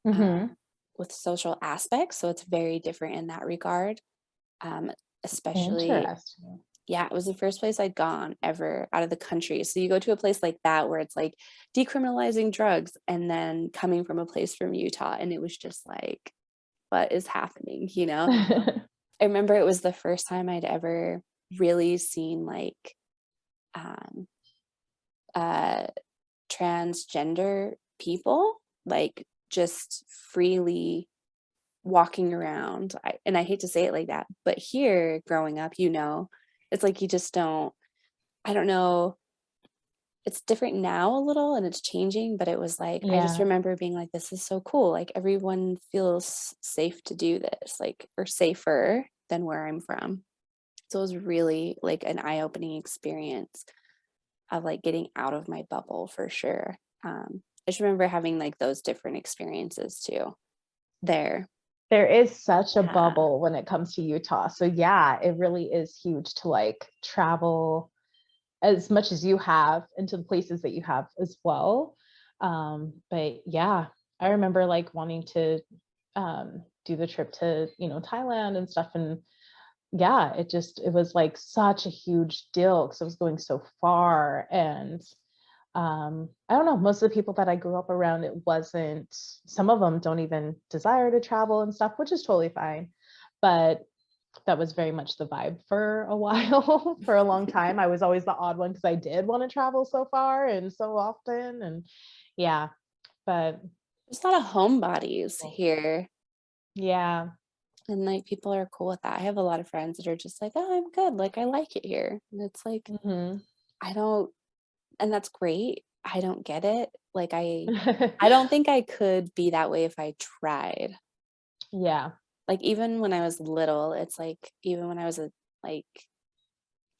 Mm-hmm. with social aspects. So it's very different in that regard. Especially, Interesting. yeah, it was the first place I'd gone ever out of the country. So you go to a place like that where it's like decriminalizing drugs, and then coming from a place from Utah, and it was just like, what is happening? I remember it was the first time I'd ever really seen like um, uh, transgender people like just freely walking around. And I hate to say it like that, but here growing up, it's like you just don't, I don't know. It's different now a little, and it's changing, but it was like, I just Yeah. remember being like, this is so cool. Like everyone feels safe to do this, like, or safer than where I'm from. So it was really like an eye-opening experience of like getting out of my bubble for sure. I just remember having like those different experiences too there. There is such a Yeah. bubble when it comes to Utah. So yeah, it really is huge to like travel as much as you have into the places that you have as well. But yeah, I remember like wanting to do the trip to, Thailand and stuff. And yeah, it was like such a huge deal because I was going so far. And I don't know, most of the people that I grew up around, it wasn't, some of them don't even desire to travel and stuff, which is totally fine. But that was very much the vibe for a while. For a long time I was always the odd one because I did want to travel so far and so often. And yeah, but There's a lot of homebodies here, yeah. and like people are cool with that. I have a lot of friends that are just like, oh, I'm good. Like I like it here. And it's like, Hmm. I don't, and that's great. I don't get it. Like I don't think I could be that way if I tried. Yeah. Like even when I was little, it's like even when I was like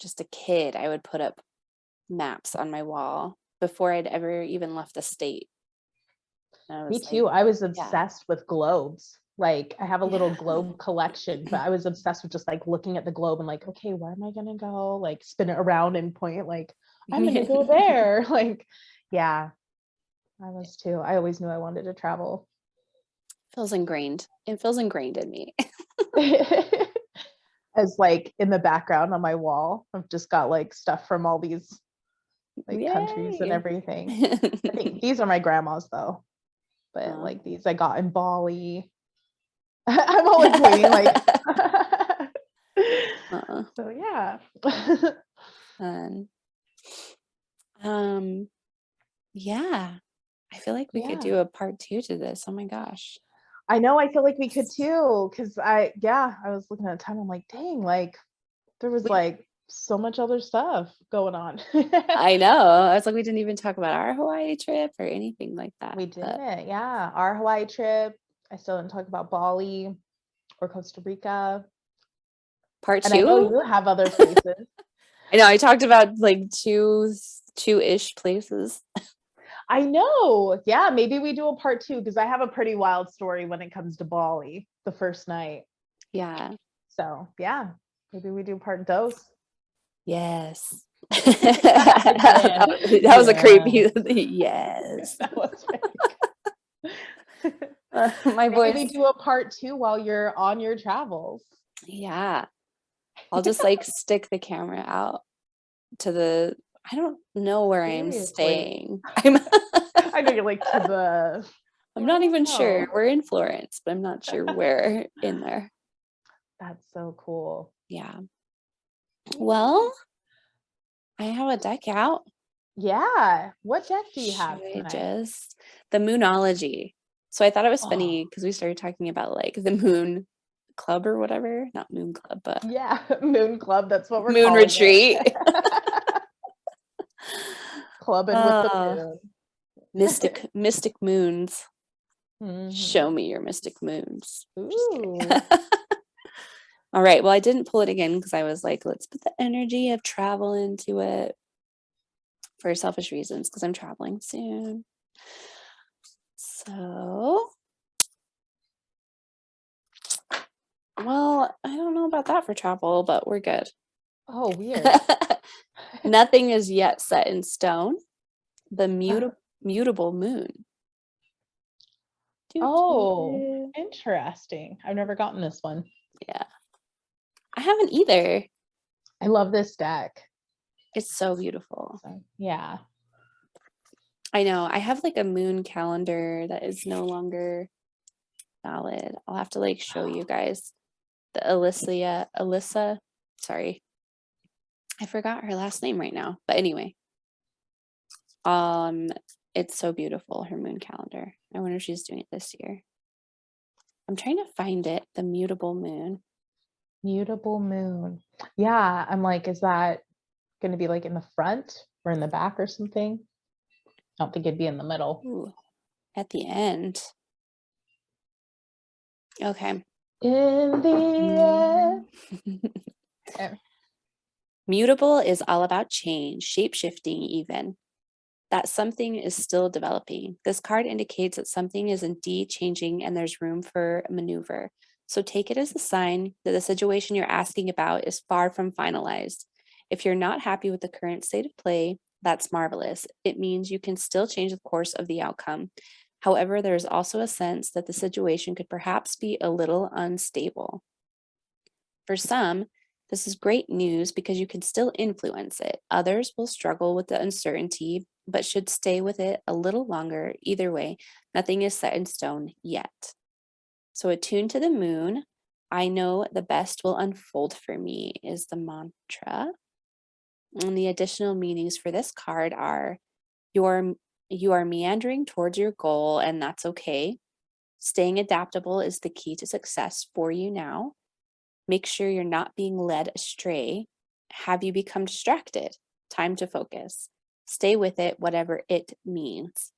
just a kid, I would put up maps on my wall before I'd ever even left the state. And I Me was like, too. I was yeah. obsessed with globes. Like I have a little Yeah. globe collection, but I was obsessed with just like looking at the globe and like, okay, where am I gonna go? Like spin it around and point like I'm gonna go there. Like, yeah, I was too. I always knew I wanted to travel. Feels ingrained. It feels ingrained in me. As like in the background on my wall, I've just got like stuff from all these like countries and Yay. everything. I think these are my grandma's though, but like these I got in Bali. I'm always pointing like so yeah. Fun. Yeah. I feel like we could Yeah. do a part 2 to this. Oh my gosh. I know, I feel like we could too, because I was looking at the time, I'm like, dang, like there was We, like so much other stuff going on. I know. I was like, we didn't even talk about our Hawaii trip or anything like that. We But didn't, yeah. Our Hawaii trip. I still didn't talk about Bali or Costa Rica. part And I know two, you have other places. I know I talked about like two-ish places. I know. Yeah, maybe we do a part 2 because I have a pretty wild story when it comes to Bali the first night. Yeah. So yeah, maybe we do part dose. Yes. Again. That was a creepy Yeah. yes. That was My maybe we voice. do a part 2 while you're on your travels. Yeah. I'll just like stick the camera out to the I don't know where I'm Seriously. staying. I know you're like to the I'm I not don't even sure. know. We're in Florence, but I'm not sure where in there. That's so cool. Yeah. Well, I have a deck out. Yeah. What deck do you Should have I tonight? just the Moonology. So I thought it was Oh, funny because we started talking about like the moon club or whatever. Not moon club, but yeah, Moon Club. That's what we're moon calling retreat. it. Clubbing with the Uh, moon. mystic moons. Show Mhm. me your mystic moons. Just kidding. Ooh. All right. Well, I didn't pull it again because I was like, let's put the energy of travel into it for selfish reasons because I'm traveling soon. So, well, I don't know about that for travel, but we're good. Oh, weird. Nothing is yet set in stone. The mutable moon. Oh, interesting. I've never gotten this one. Yeah. I haven't either. I love this deck. It's so beautiful. So, yeah. I know. I have like a moon calendar that is no longer valid. I'll have to like show you guys the Alyssa. Sorry. I forgot her last name right now. But anyway. It's so beautiful, her moon calendar. I wonder if she's doing it this year. I'm trying to find it, the mutable moon. Mutable moon. Yeah, I'm like, is that going to be like in the front or in the back or something? I don't think it'd be in the middle. Ooh, at the end. Okay. In the end. Mutable is all about change, shape-shifting even. That something is still developing. This card indicates that something is indeed changing and there's room for maneuver. So take it as a sign that the situation you're asking about is far from finalized. If you're not happy with the current state of play, that's marvelous. It means you can still change the course of the outcome. However, there is also a sense that the situation could perhaps be a little unstable. For some, this is great news because you can still influence it. Others will struggle with the uncertainty, but should stay with it a little longer. Either way, nothing is set in stone yet. So, attuned to the moon, I know the best will unfold for me is the mantra. And the additional meanings for this card are you are meandering towards your goal, and that's okay. Staying adaptable is the key to success for you now. Make sure you're not being led astray. Have you become distracted? Time to focus. Stay with it, whatever it means.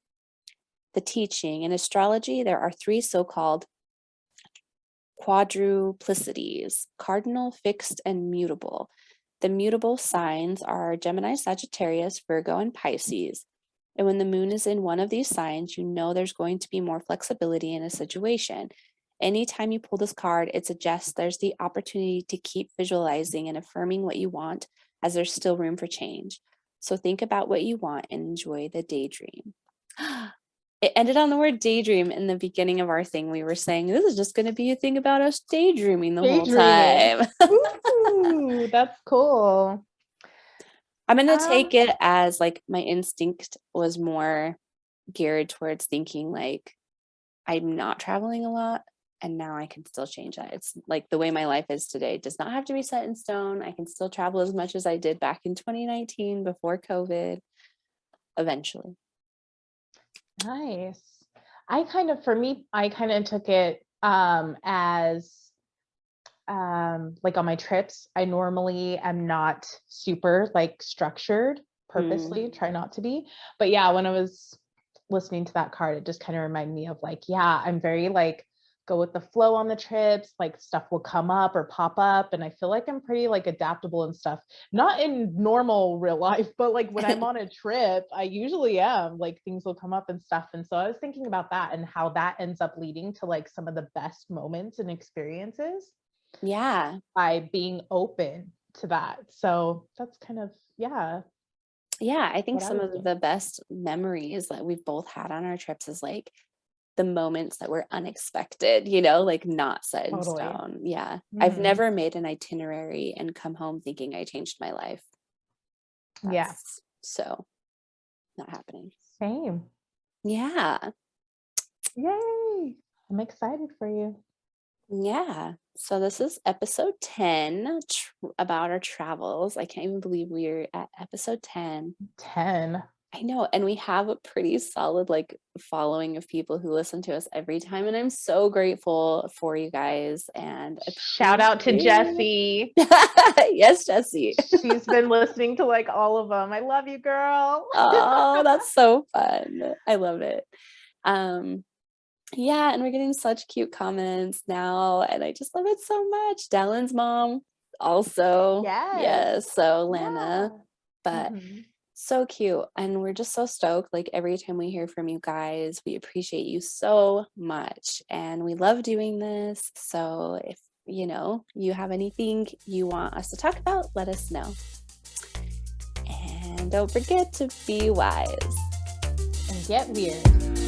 The teaching in astrology, there are 3 so called quadruplicities: cardinal, fixed, and mutable. The mutable signs are Gemini, Sagittarius, Virgo, and Pisces. And when the moon is in one of these signs, you know there's going to be more flexibility in a situation. Anytime you pull this card, it suggests there's the opportunity to keep visualizing and affirming what you want, as there's still room for change. So think about what you want and enjoy the daydream. It ended on the word daydream in the beginning of our thing. We were saying this is just going to be a thing about us daydreaming the whole Daydreaming. time. Ooh, that's cool. I'm going to take it as like my instinct was more geared towards thinking like I'm not traveling a lot and now I can still change that. It's like the way my life is today. It does not have to be set in stone. I can still travel as much as I did back in 2019 before COVID eventually. Nice. For me, I kind of took it as like on my trips, I normally am not super like structured purposely, try not to be. But yeah, when I was listening to that card, it just kind of reminded me of like, yeah, I'm very like go with the flow on the trips, like stuff will come up or pop up. And I feel like I'm pretty like adaptable and stuff, not in normal real life, but like when I'm on a trip, I usually am like things will come up and stuff. And so I was thinking about that and how that ends up leading to like some of the best moments and experiences Yeah. by being open to that. So that's kind of, yeah. Yeah, I think What I some was of doing. the best memories that we've both had on our trips is like the moments that were unexpected, like not set in Totally. stone. Yeah. I've Mhm. never made an itinerary and come home thinking I changed my life. Yeah. That's so not happening. Same. Yeah. Yay. I'm excited for you. Yeah. So this is episode 10 about our travels. I can't even believe we're at episode 10. 10. I know. And we have a pretty solid like following of people who listen to us every time. And I'm so grateful for you guys and Shout out to appreciate- Jessie. Yes, Jessie. She's been listening to like all of them. I love you, girl. Oh, that's so fun. I love it. Yeah, and we're getting such cute comments now, and I just love it so much. Dallin's mom also. Yes, so Lana. But Mhm. so cute. And we're just so stoked. Like every time we hear from you guys, we appreciate you so much. And we love doing this. So if you have anything you want us to talk about, let us know. And don't forget to be wise. And get weird.